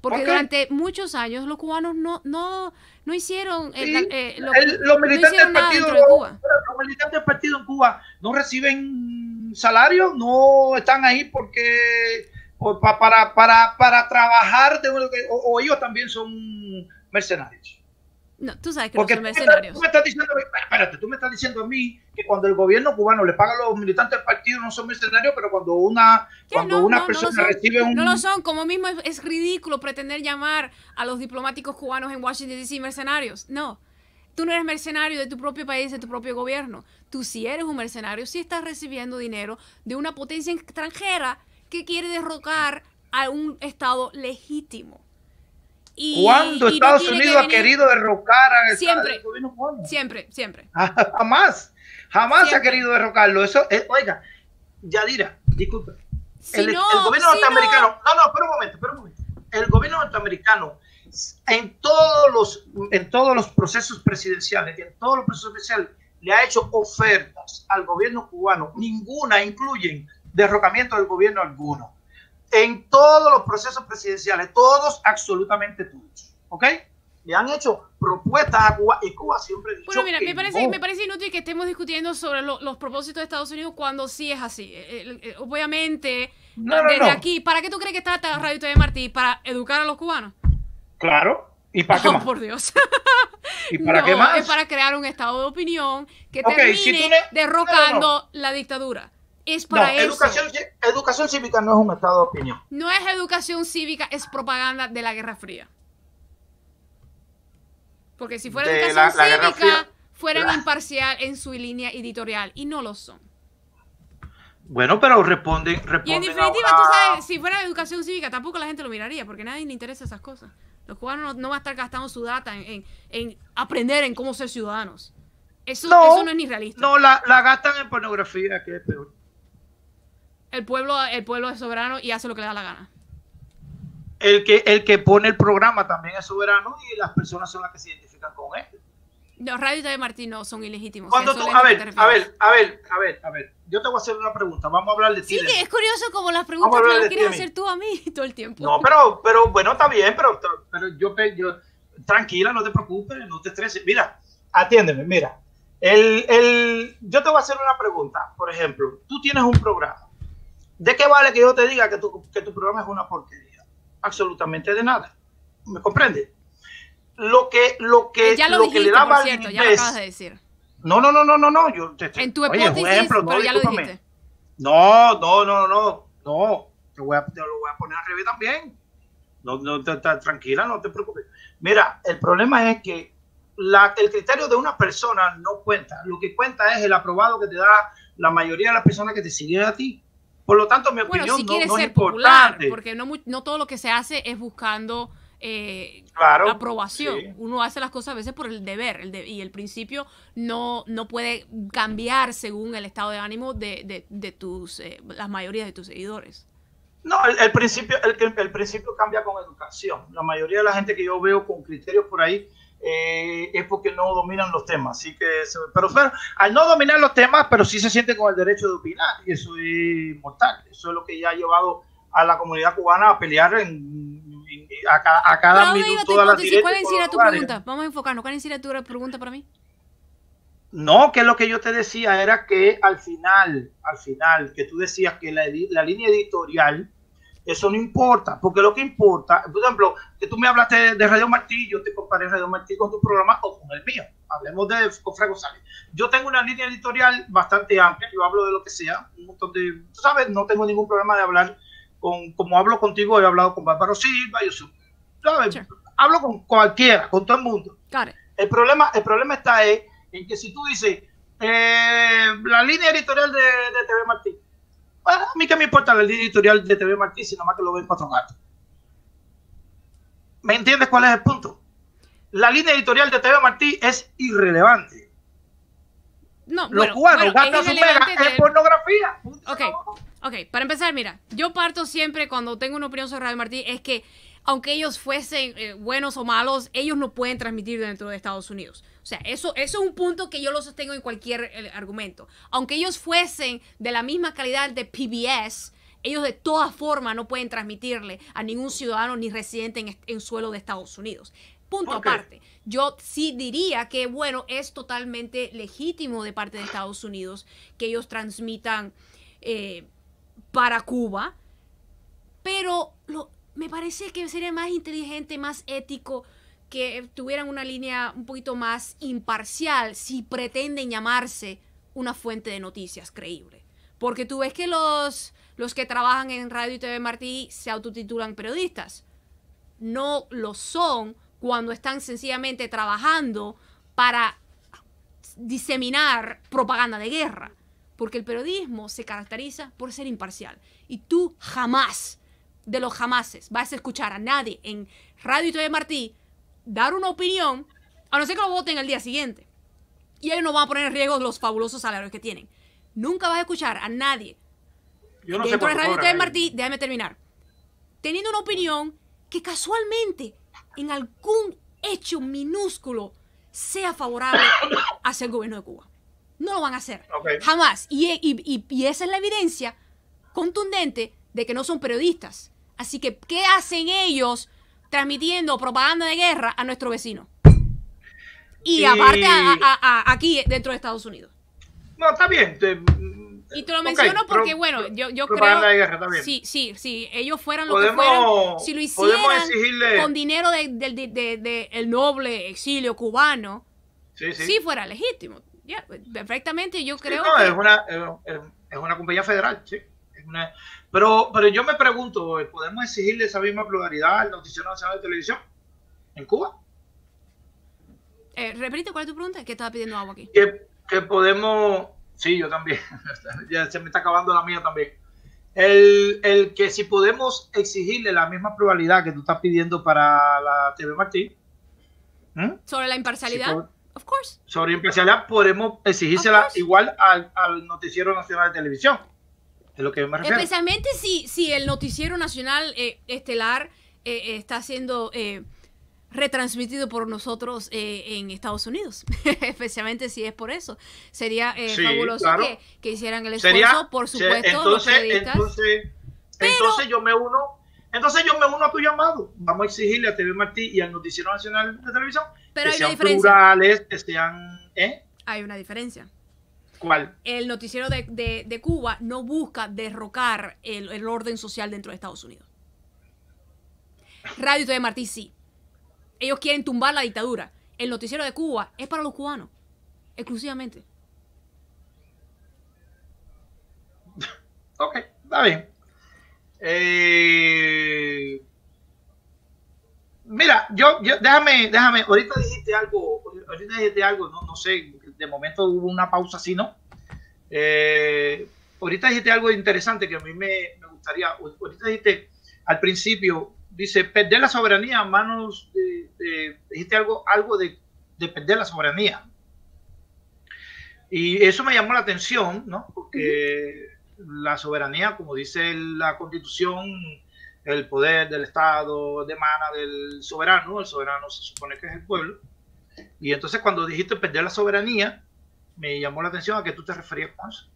Porque durante muchos años los cubanos no hicieron los militantes del partido en Cuba no reciben salario, no están ahí porque para trabajar o ellos también son mercenarios. No, tú sabes que no son mercenarios. Tú me estás diciendo a mí que cuando el gobierno cubano le paga a los militantes del partido no son mercenarios, pero cuando una persona recibe un... No lo son, como mismo es ridículo pretender llamar a los diplomáticos cubanos en Washington D.C. mercenarios. No, tú no eres mercenario de tu propio país, de tu propio gobierno. Tú sí eres un mercenario, sí estás recibiendo dinero de una potencia extranjera que quiere derrocar a un Estado legítimo. ¿Cuándo Estados Unidos ha querido derrocar al gobierno cubano? Siempre. Jamás ha querido derrocarlo. Eso es, oiga, Yadira, disculpe. El gobierno norteamericano. No, espera un momento. El gobierno norteamericano, en todos los procesos presidenciales, le ha hecho ofertas al gobierno cubano. Ninguna incluyen derrocamiento del gobierno alguno. En todos los procesos presidenciales, todos, absolutamente todos, ¿ok? Le han hecho propuestas a Cuba y Cuba siempre ha dicho. Bueno, mira, me parece inútil que estemos discutiendo sobre los propósitos de Estados Unidos cuando sí es así. Obviamente, desde aquí, ¿para qué tú crees que está esta Radio TV Martí? ¿Para educar a los cubanos? Claro. ¿Y para qué más? Por Dios. ¿Y para qué más? Es para crear un estado de opinión que termine derrocando la dictadura. Es para eso. Educación cívica no es un estado de opinión. No es educación cívica, es propaganda de la Guerra Fría. Porque si fuera educación cívica, fueran imparcial en su línea editorial. Y no lo son. Bueno, pero responden y en definitiva, tú sabes, si fuera educación cívica, tampoco la gente lo miraría, porque a nadie le interesa esas cosas. Los cubanos no van a estar gastando su data en aprender en cómo ser ciudadanos. Eso no es ni realista. No, la gastan en pornografía, que es peor. El pueblo es soberano y hace lo que le da la gana. El que pone el programa también es soberano y las personas son las que se identifican con él. No, Radio y TV Martí no son ilegítimos. Cuando tú, a ver, yo te voy a hacer una pregunta, vamos a hablar de ti. Sí, que es curioso como las preguntas que las quieres hacer tú a mí todo el tiempo. No, pero bueno, está bien, pero yo tranquila, no te preocupes, no te estreses. Mira, atiéndeme, mira. Yo te voy a hacer una pregunta. Por ejemplo, tú tienes un programa. ¿De qué vale que yo te diga que tu programa es una porquería? Absolutamente de nada. ¿Me comprendes? Lo que ya lo dijiste, le da por cierto, ya lo acabas de decir. No. Yo en tu hipótesis, ejemplo, pero ya lo dijiste. No. Te lo voy a poner al revés también. Tranquila, no te preocupes. Mira, el problema es que el criterio de una persona no cuenta. Lo que cuenta es el aprobado que te da la mayoría de las personas que te siguen a ti. Por lo tanto, mi opinión si quieres no ser es importante. Popular, porque no todo lo que se hace es buscando claro, aprobación. Sí. Uno hace las cosas a veces por el deber y el principio no puede cambiar según el estado de ánimo de las mayorías de tus seguidores. No, el principio cambia con educación. La mayoría de la gente que yo veo con criterios por ahí es porque no dominan los temas. Así que, pero al no dominar los temas, pero sí se siente con el derecho de opinar. Y eso es mortal. Eso es lo que ya ha llevado a la comunidad cubana a pelear a cada minuto. ¿Cuál era tu pregunta? Vamos a enfocarnos. ¿Cuál era tu pregunta para mí? No, que lo que yo te decía era que al final, que tú decías que la línea editorial, eso no importa, porque lo que importa, por ejemplo, que tú me hablaste de Radio Martí, yo te comparé Radio Martí con tu programa o con el mío. Hablemos con Fray González. Yo tengo una línea editorial bastante amplia, yo hablo de lo que sea, un montón de, tú sabes, no tengo ningún problema de hablar como hablo contigo, he hablado con Bárbaro Silva, ¿sabes? Sure. Hablo con cualquiera, con todo el mundo. El problema está en que si tú dices la línea editorial de TV Martí, bueno, a mí que me importa la línea editorial de TV Martí si nada más que lo ven 4 gatos. ¿Me entiendes cuál es el punto? La línea editorial de TV Martí es irrelevante. No, los cubanos gastan su mega en pornografía. Ok, para empezar, mira, yo parto siempre cuando tengo una opinión sobre Radio Martí, es que aunque ellos fuesen buenos o malos, ellos no pueden transmitir dentro de Estados Unidos. O sea, eso es un punto que yo lo sostengo en cualquier argumento. Aunque ellos fuesen de la misma calidad de PBS, ellos de todas formas no pueden transmitirle a ningún ciudadano ni residente en suelo de Estados Unidos. Punto aparte. Yo sí diría que, bueno, es totalmente legítimo de parte de Estados Unidos que ellos transmitan para Cuba, pero me parece que sería más inteligente, más ético que tuvieran una línea un poquito más imparcial si pretenden llamarse una fuente de noticias creíble. Porque tú ves que los que trabajan en Radio y TV Martí se autotitulan periodistas. No lo son cuando están sencillamente trabajando para diseminar propaganda de guerra. Porque el periodismo se caracteriza por ser imparcial. Y tú jamás, de los jamases, vas a escuchar a nadie en Radio y TV Martí dar una opinión, a no ser que lo voten el día siguiente. Y ellos no van a poner en riesgo los fabulosos salarios que tienen. Nunca vas a escuchar a nadie dentro de Radio y TV Martí, déjame terminar, teniendo una opinión que casualmente en algún hecho minúsculo sea favorable hacia el gobierno de Cuba. No lo van a hacer. Jamás. Y esa es la evidencia contundente de que no son periodistas. Así que, ¿qué hacen ellos transmitiendo propaganda de guerra a nuestro vecino? Y aparte aquí dentro de Estados Unidos. No, está bien. Y te lo menciono porque, bueno, yo propaganda creo... de guerra, está bien. Sí, ellos fueran lo que fueran, si lo hicieran con dinero de el noble exilio cubano, sí fuera legítimo. Perfectamente, yo creo que... Es una compañía federal, sí. Pero yo me pregunto, ¿podemos exigirle esa misma pluralidad al Noticiero Nacional de Televisión en Cuba? Repite, ¿cuál es tu pregunta? ¿Qué estaba pidiendo agua aquí? Que podemos... Sí, yo también. Ya se me está acabando la mía también. El que si podemos exigirle la misma pluralidad que tú estás pidiendo para la TV Martí. ¿Sobre la imparcialidad? Of course. Sobre imparcialidad podemos exigírsela igual al Noticiero Nacional de Televisión. Es lo que yo me refiero. Especialmente si el Noticiero Nacional estelar está siendo retransmitido por nosotros en Estados Unidos, especialmente si es por eso. Sería fabuloso claro. que hicieran el esfuerzo, por supuesto, los periodistas. Entonces yo me uno a tu llamado. Vamos a exigirle a TV Martí y al Noticiero Nacional de Televisión pero que sean plurales, que sean... Hay una diferencia. ¿Cuál? El noticiero de Cuba no busca derrocar el orden social dentro de Estados Unidos. Radio TV Martí sí. Ellos quieren tumbar la dictadura. El noticiero de Cuba es para los cubanos, exclusivamente. Ok, está bien. Mira, déjame, ahorita dijiste algo, no sé, de momento hubo una pausa así, ¿no? Ahorita dijiste algo interesante que a mí me gustaría, ahorita dijiste al principio, dice, perder la soberanía a manos dijiste algo de perder la soberanía. Y eso me llamó la atención, ¿no? Porque la soberanía, como dice la Constitución, el poder del Estado emana del soberano. El soberano se supone que es el pueblo. Y entonces cuando dijiste perder la soberanía, me llamó la atención a qué tú te referías con eso.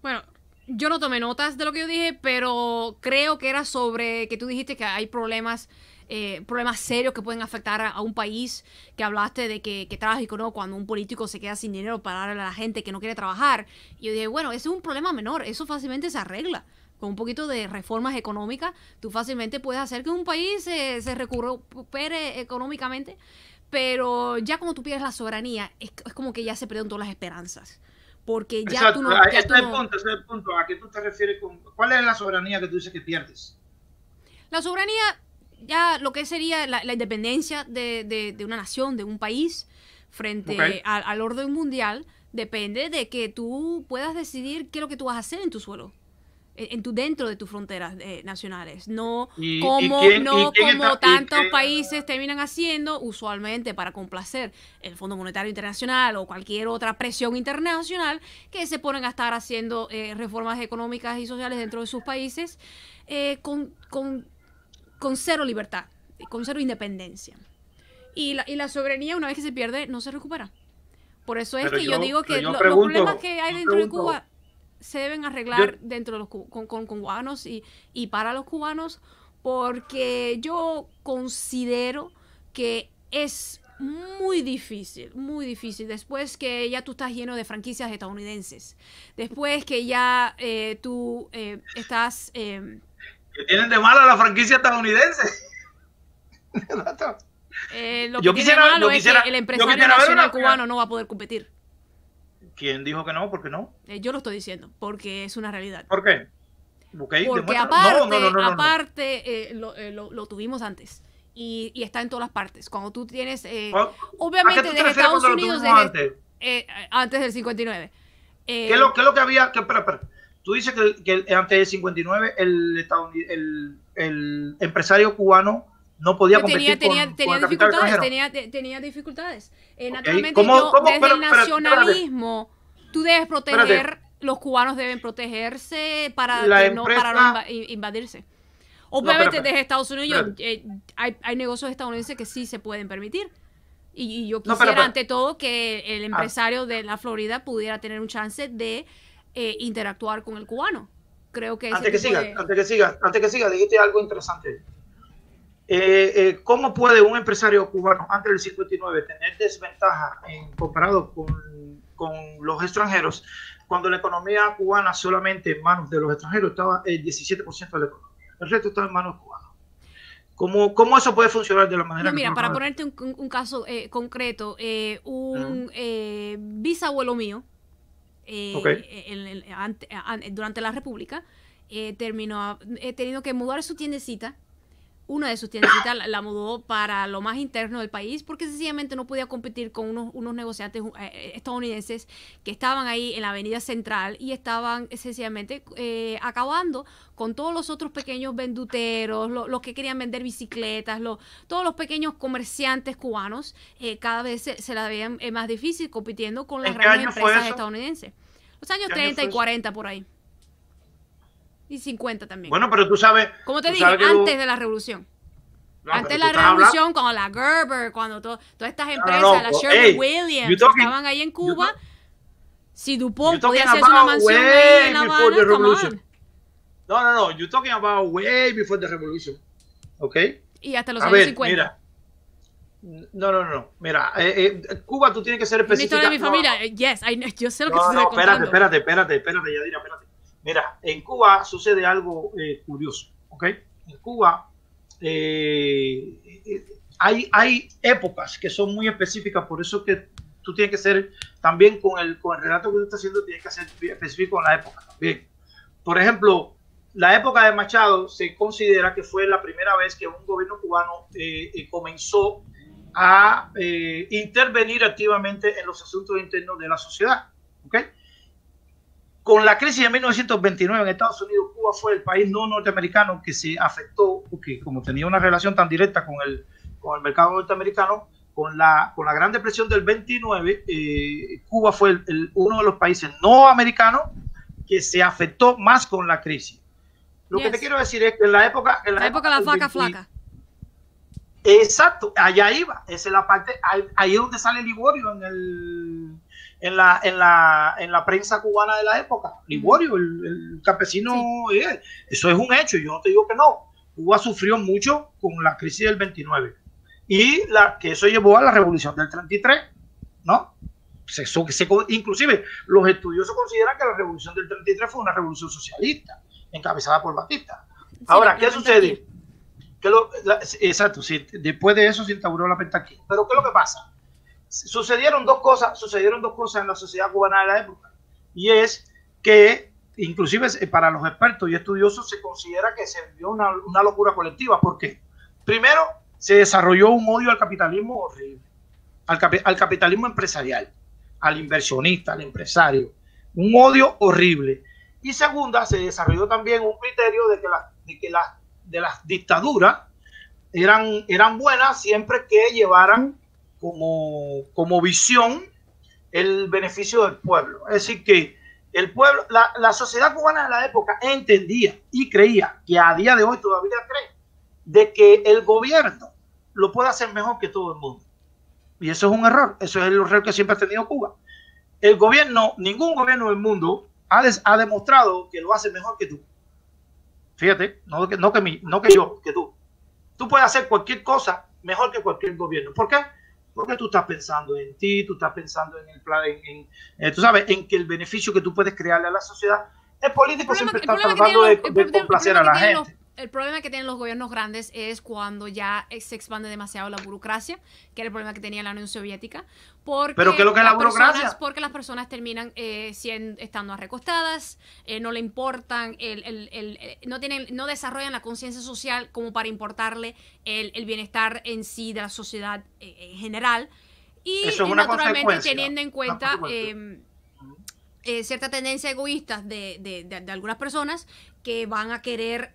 Bueno, yo no tomé notas de lo que yo dije, pero creo que era sobre que tú dijiste que hay problemas serios que pueden afectar a un país, que hablaste de que trágico, ¿no? Cuando un político se queda sin dinero para darle a la gente que no quiere trabajar. Y yo dije, bueno, ese es un problema menor, eso fácilmente se arregla. Con un poquito de reformas económicas, tú fácilmente puedes hacer que un país se recupere económicamente, pero ya como tú pierdes la soberanía, es como que ya se perdieron todas las esperanzas. Porque ya exacto, tú no... ese es el punto. ¿A qué tú te refieres con cuál es la soberanía que tú dices que pierdes? La soberanía, ya lo que sería la independencia de una nación, de un país, frente al orden mundial, depende de que tú puedas decidir qué es lo que tú vas a hacer en tu suelo. Dentro de tus fronteras nacionales, no como tantos países terminan haciendo usualmente para complacer el Fondo Monetario Internacional o cualquier otra presión internacional, que se ponen a estar haciendo reformas económicas y sociales dentro de sus países con cero libertad, con cero independencia. Y la soberanía, una vez que se pierde, no se recupera. Por eso es que yo digo que los problemas que hay dentro de Cuba se deben arreglar dentro de los con cubanos y para los cubanos, porque yo considero que es muy difícil después que ya tú estás lleno de franquicias estadounidenses, después que ya tú estás... ¿Qué tienen de malo la franquicia estadounidense? Lo que tiene malo es que el empresario nacional cubano no va a poder competir. ¿Quién dijo que no? ¿Por qué no? Yo lo estoy diciendo, porque es una realidad. ¿Por qué? Porque aparte lo tuvimos antes y está en todas las partes. Cuando tú tienes, obviamente desde Estados Unidos, antes del 59. ¿Qué es lo que había? Espera. Tú dices que antes del 59 el empresario cubano no podía competir con el capital extranjero. Tenía dificultades. Naturalmente, desde el nacionalismo, tú debes proteger, los cubanos deben protegerse para no invadirse. Obviamente, desde Estados Unidos hay negocios estadounidenses que sí se pueden permitir. Y yo quisiera, ante todo, que el empresario de la Florida pudiera tener un chance de interactuar con el cubano. Creo que antes que siga, dijiste algo interesante. ¿Cómo puede un empresario cubano antes del 59 tener desventaja comparado con los extranjeros cuando la economía cubana solamente en manos de los extranjeros estaba el 17% de la economía? El resto estaba en manos cubanas. ¿Cómo eso puede funcionar de la manera que... Mira, para ponerte un caso concreto, un bisabuelo mío, durante la República, tenido que mudar su tiendecita. Una de sus tiendecitas la mudó para lo más interno del país porque sencillamente no podía competir con unos negociantes estadounidenses que estaban ahí en la avenida central y estaban sencillamente acabando con todos los otros pequeños venduteros, los que querían vender bicicletas, todos los pequeños comerciantes cubanos. Cada vez se la veían más difícil compitiendo con las grandes empresas estadounidenses. Los años 30 y 40 por ahí. Y 50 también. Bueno, pero tú sabes... Como te dije, antes de la revolución. No, Antes de pero tú la estás hablando. revolución, cuando la Gerber, cuando todas estas No, empresas, no, la no, Sherwin you Williams, talking, estaban ahí en you, Cuba, si you DuPont podía talking hacerse una about mansión ahí en way La before Habana, the come revolution. on. No, you talking about way before the revolution. ¿Ok? Y hasta los A años ver, 50. mira. No. Mira, Cuba tú tienes que ser Es una historia específica. de mi familia. Yes, yo sé lo que te No, estoy contando. espérate, Yadira, espérate. Mira, en Cuba sucede algo curioso, ¿ok? En Cuba hay épocas que son muy específicas, por eso que tú tienes que ser también con el relato que tú estás haciendo, tienes que ser específico en la época también. Por ejemplo, la época de Machado se considera que fue la primera vez que un gobierno cubano comenzó a intervenir activamente en los asuntos internos de la sociedad, ¿ok? Con la crisis de 1929 en Estados Unidos, Cuba fue el país no norteamericano que se afectó, porque como tenía una relación tan directa con el mercado norteamericano, con la Gran Depresión del 29, Cuba fue uno de los países no americanos que se afectó más con la crisis. Lo que te quiero decir es que en la época de las vacas flacas. Exacto, allá iba. Esa es la parte, ahí es donde sale Liborio en la prensa cubana de la época. Liborio, el campesino, sí. Eso es un hecho, yo no te digo que no. Cuba sufrió mucho con la crisis del 29 y que eso llevó a la revolución del 33, ¿no? Inclusive los estudiosos consideran que la revolución del 33 fue una revolución socialista encabezada por Batista. Sí, ahora, ¿qué sucede? Exacto, sí, después de eso se instauró la pentarquía. Pero ¿qué es lo que pasa? Sucedieron dos cosas en la sociedad cubana de la época, y es que inclusive para los expertos y estudiosos se considera que se vivió una locura colectiva. ¿Por qué? Primero, se desarrolló un odio al capitalismo horrible, al capitalismo empresarial, al inversionista, al empresario, un odio horrible. Y segunda, se desarrolló también un criterio de que las dictaduras eran buenas siempre que llevaran como visión el beneficio del pueblo. Es decir, que el pueblo, la sociedad cubana de la época entendía y creía, que a día de hoy todavía cree, de que el gobierno lo puede hacer mejor que todo el mundo. Y eso es un error. Eso es el error que siempre ha tenido Cuba. El gobierno, ningún gobierno del mundo ha demostrado que lo hace mejor que tú. Fíjate, no que yo, que tú. Tú puedes hacer cualquier cosa mejor que cualquier gobierno. ¿Por qué? Porque tú estás pensando en ti, tú estás pensando en el plan, tú sabes, en que el beneficio que tú puedes crearle a la sociedad. El político siempre está tratando de complacer a la gente. El problema que tienen los gobiernos grandes es cuando ya se expande demasiado la burocracia, que era el problema que tenía la Unión Soviética. ¿Pero qué es lo que es la burocracia? Porque las personas terminan estando arrecostadas, no le importan, no desarrollan la conciencia social como para importarle el bienestar en sí de la sociedad en general. Y naturalmente teniendo en cuenta cierta tendencia egoísta de algunas personas que van a querer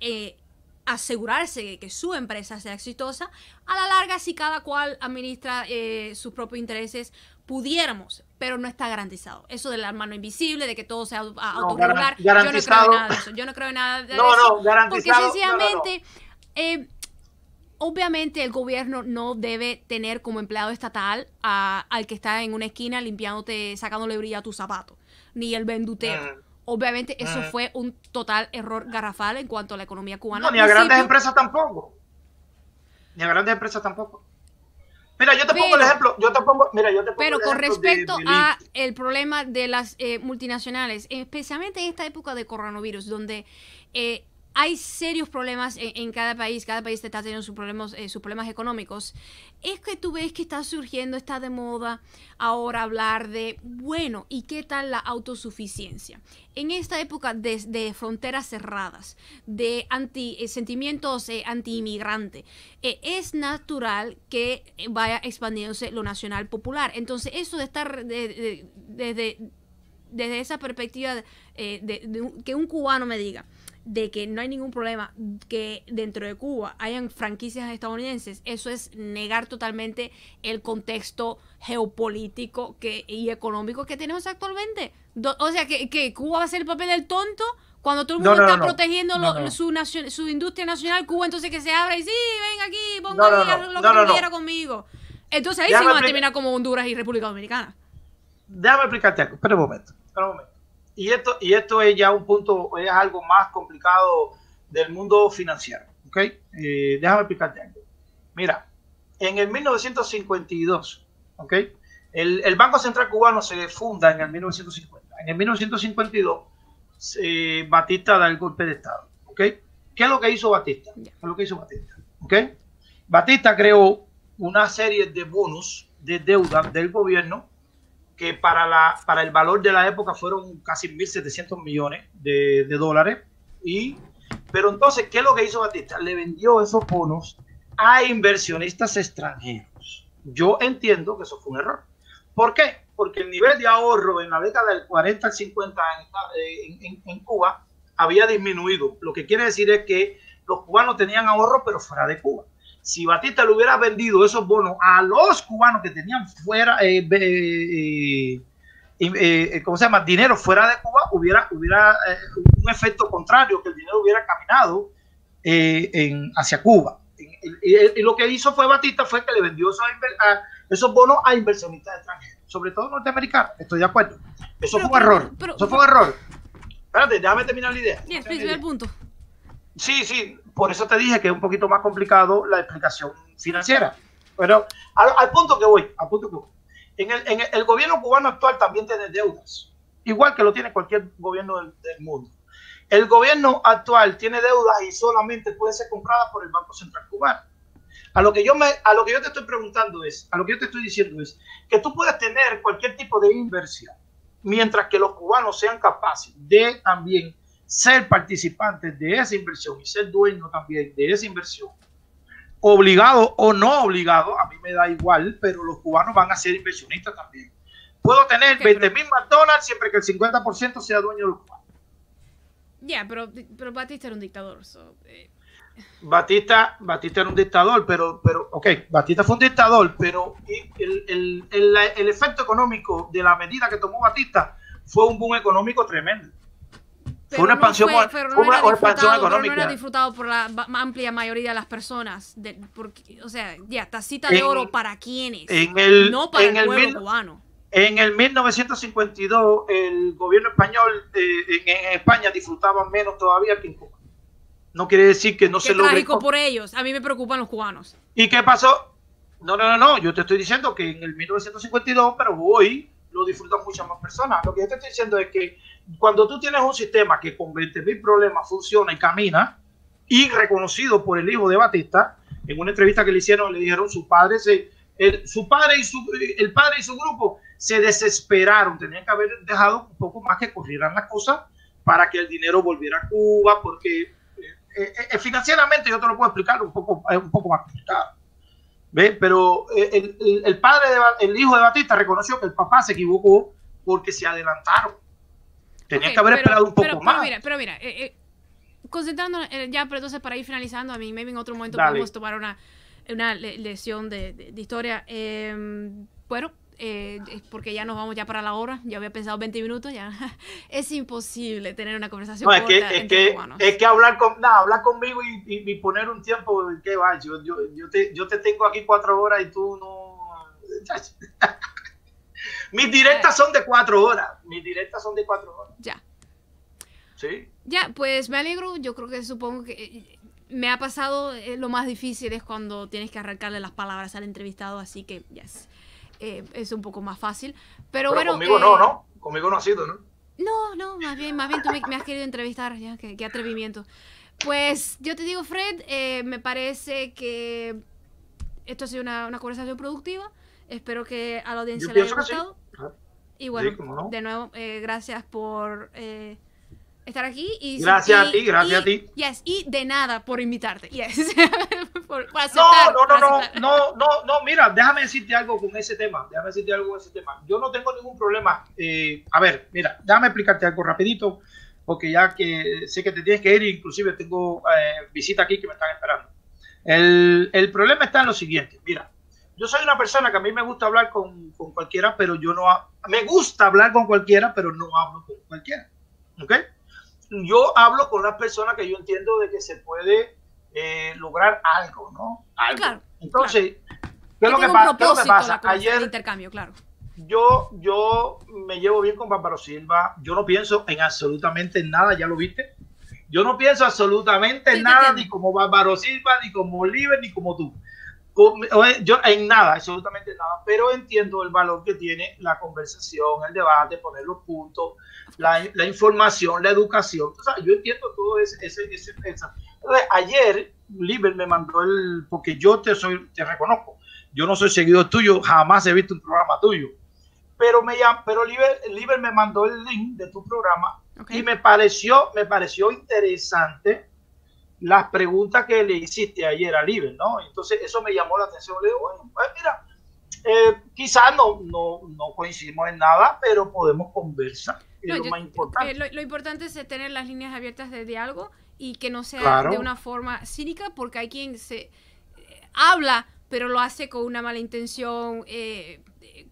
asegurarse de que su empresa sea exitosa. A la larga, si cada cual administra sus propios intereses, pudiéramos, pero no está garantizado. Eso de la mano invisible, de que todo sea autorregular, yo no creo en nada de eso. Yo no creo en nada de eso. Garantizado. Porque sencillamente, obviamente el gobierno no debe tener como empleado estatal al que está en una esquina limpiándote, sacándole brillo a tu zapato, ni el vendutero. Obviamente eso fue un total error garrafal en cuanto a la economía cubana. No, ni a grandes empresas tampoco. Mira, yo te pongo el ejemplo. Pero con respecto a el problema de las multinacionales, especialmente en esta época de coronavirus, donde hay serios problemas en cada país está teniendo sus problemas económicos, es que tú ves que está surgiendo, está de moda ahora hablar de, bueno, ¿y qué tal la autosuficiencia? En esta época de fronteras cerradas, de sentimientos anti-inmigrante, es natural que vaya expandiéndose lo nacional popular. Entonces, eso de estar desde esa perspectiva que un cubano me diga de que no hay ningún problema que dentro de Cuba hayan franquicias estadounidenses, eso es negar totalmente el contexto geopolítico y económico que tenemos actualmente. O sea, que Cuba va a ser el papel del tonto Cuando todo el mundo está protegiendo su industria nacional, Cuba entonces que se abra y sí, ven aquí, ponga lo que tú quieras conmigo. Entonces ahí sí van a terminar como Honduras y República Dominicana. Déjame explicarte algo, espera un momento. Y esto es ya un punto, es algo más complicado del mundo financiero, ¿ok? Déjame explicarte algo. Mira, en el 1952, ¿ok? El Banco Central Cubano se funda en el 1950. En el 1952, Batista da el golpe de Estado, ¿ok? ¿Qué es lo que hizo Batista? ¿Ok? Batista creó una serie de bonos de deuda del gobierno que para el valor de la época fueron casi 1.700 millones de dólares. Pero entonces, ¿qué es lo que hizo Batista? Le vendió esos bonos a inversionistas extranjeros. Yo entiendo que eso fue un error. ¿Por qué? Porque el nivel de ahorro en la década del 40 al 50 en Cuba había disminuido. Lo que quiere decir es que los cubanos tenían ahorro, pero fuera de Cuba. Si Batista le hubiera vendido esos bonos a los cubanos que tenían fuera, ¿cómo se llama? Dinero fuera de Cuba, hubiera un efecto contrario, que el dinero hubiera caminado hacia Cuba. Y lo que hizo Batista fue que le vendió esos bonos a inversionistas extranjeros, sobre todo norteamericanos. Estoy de acuerdo. Eso fue un error. Eso fue un error. Espérate, déjame terminar la idea. El punto. Sí, por eso te dije que es un poquito más complicado la explicación financiera. Pero al punto que voy. El gobierno cubano actual también tiene deudas, igual que lo tiene cualquier gobierno del mundo. El gobierno actual tiene deudas y solamente puede ser comprada por el Banco Central Cubano. A lo que yo te estoy preguntando a lo que yo te estoy diciendo es que tú puedes tener cualquier tipo de inversión, mientras que los cubanos sean capaces de también ser participantes de esa inversión y ser dueños también de esa inversión, obligado o no obligado, a mí me da igual, pero los cubanos van a ser inversionistas también. Puedo tener 20,000 McDonald's siempre que el 50% sea dueño de los cubanos. Pero Batista era un dictador. Batista era un dictador, pero Batista fue un dictador, pero el efecto económico de la medida que tomó Batista fue un boom económico tremendo. Fue una expansión económica. No era disfrutado por la amplia mayoría de las personas. Tacita de oro para quienes, no para el pueblo cubano. En el 1952, el gobierno español en España disfrutaba menos todavía que en Cuba. No quiere decir que no se logre. Trágico por ellos. A mí me preocupan los cubanos. ¿Y qué pasó? No. Yo te estoy diciendo que en el 1952, pero hoy lo disfrutan muchas más personas. Lo que yo te estoy diciendo es que cuando tú tienes un sistema que con 20,000 problemas funciona y camina, y reconocido por el hijo de Batista, en una entrevista que le hicieron, le dijeron el padre y su grupo se desesperaron, tenían que haber dejado un poco más que corrieran las cosas para que el dinero volviera a Cuba, porque financieramente yo te lo puedo explicar un poco más complicado. ¿Ves? Pero el hijo de Batista reconoció que el papá se equivocó porque se adelantaron. Tenían que haber esperado un poco más. Pero mira, concentrándonos pero entonces para ir finalizando, a mí maybe en otro momento Dale. podemos tomar una lección de historia. Porque ya nos vamos ya para la hora. Ya había pensado 20 minutos. Ya es imposible tener una conversación corta entre cubanos. Es que hablar conmigo y poner un tiempo, ¿qué va? Yo te tengo aquí 4 horas y tú no. Mis directas son de 4 horas. Ya. Sí. Ya, pues me alegro. Yo creo que supongo que me ha pasado. Lo más difícil es cuando tienes que arrancarle las palabras al entrevistado, así que es un poco más fácil. Pero bueno. Conmigo no. Conmigo no ha sido, ¿no? No, más bien tú me has querido entrevistar, ya, qué atrevimiento. Pues yo te digo, Fred, me parece que esto ha sido una conversación productiva. Espero que a la audiencia le haya gustado. Sí. Y bueno, sí, no. De nuevo, gracias por estar aquí. Gracias a ti. Yes, y de nada por invitarte. Yes. por aceptar, no, mira, déjame decirte algo con ese tema. Yo no tengo ningún problema. A ver, mira, déjame explicarte algo rapidito, porque ya que sé que te tienes que ir, inclusive tengo visita aquí que me están esperando. El problema está en lo siguiente, mira. Yo soy una persona que a mí me gusta hablar con cualquiera, pero me gusta hablar con cualquiera, pero no hablo con cualquiera. ¿Ok? yo hablo con las personas que yo entiendo de que se puede lograr algo, ¿no? Algo. Claro. Entonces, Claro. ¿qué es lo que pasa? El intercambio, claro. Yo me llevo bien con Bárbaro Silva. Yo no pienso en absolutamente nada, ya lo viste. Yo no pienso absolutamente nada, ni como Bárbaro Silva, ni como Oliver, ni como tú. Yo en nada, absolutamente nada, pero entiendo el valor que tiene la conversación, el debate, poner los puntos, la información, la educación. O sea, yo entiendo todo ese. Entonces, ayer Oliver me mandó porque yo te reconozco, yo no soy seguidor tuyo, jamás he visto un programa tuyo. Pero Oliver me mandó el link de tu programa, okay, y me pareció interesante las preguntas que le hiciste ayer a Oliver, ¿no? Entonces eso me llamó la atención. Le digo, bueno, pues mira, quizás no coincidimos en nada, pero podemos conversar. Es lo más importante. Lo importante es tener las líneas abiertas de diálogo y que no sea de una forma cínica, porque hay quien se habla, pero lo hace con una mala intención,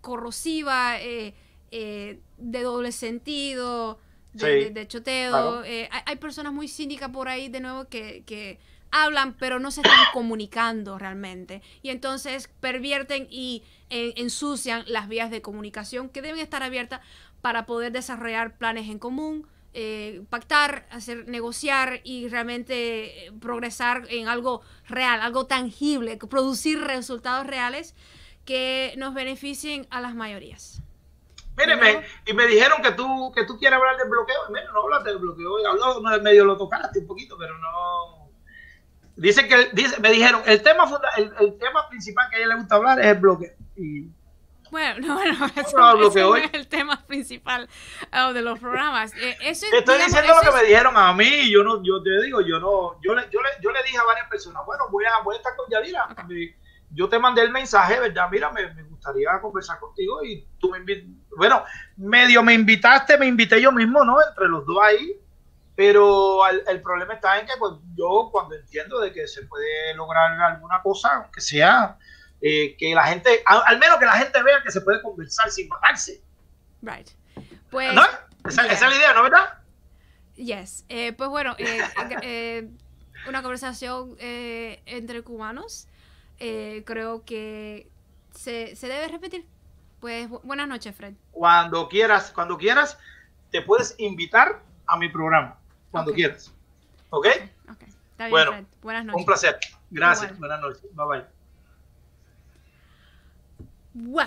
corrosiva, de doble sentido, de choteo. Claro. Hay personas muy cínicas por ahí, de nuevo, que hablan, pero no se están comunicando realmente. Y entonces pervierten y ensucian las vías de comunicación que deben estar abiertas para poder desarrollar planes en común, pactar, negociar y realmente progresar en algo real, algo tangible, producir resultados reales que nos beneficien a las mayorías. Míreme, y me dijeron que tú quieres hablar del bloqueo. Mira, no hablas del bloqueo, medio lo tocaste un poquito, pero no. Me dijeron, el tema principal que a ella le gusta hablar es el bloqueo. Bueno, eso no es el tema principal de los programas. Eso te estoy diciendo lo que me dijeron a mí. Yo te digo, yo le dije a varias personas, bueno, voy a estar con Yadira. Okay. Yo te mandé el mensaje, ¿verdad? Mira, me gustaría conversar contigo y tú medio me invité yo mismo, ¿no? Entre los dos ahí, pero el problema está en que pues, yo cuando entiendo de que se puede lograr alguna cosa, aunque sea que la gente, al menos que la gente vea que se puede conversar sin matarse. Right. Pues, ¿no? Esa es la idea, ¿no, verdad? Yes. Pues bueno, una conversación entre cubanos. Creo que se debe repetir. Pues buenas noches, Fred. Cuando quieras, te puedes invitar a mi programa. Cuando quieras. ¿Ok? Okay. Está bien, bueno, Fred. Buenas noches. Un placer. Gracias. Igual. Buenas noches. Bye bye. Wow.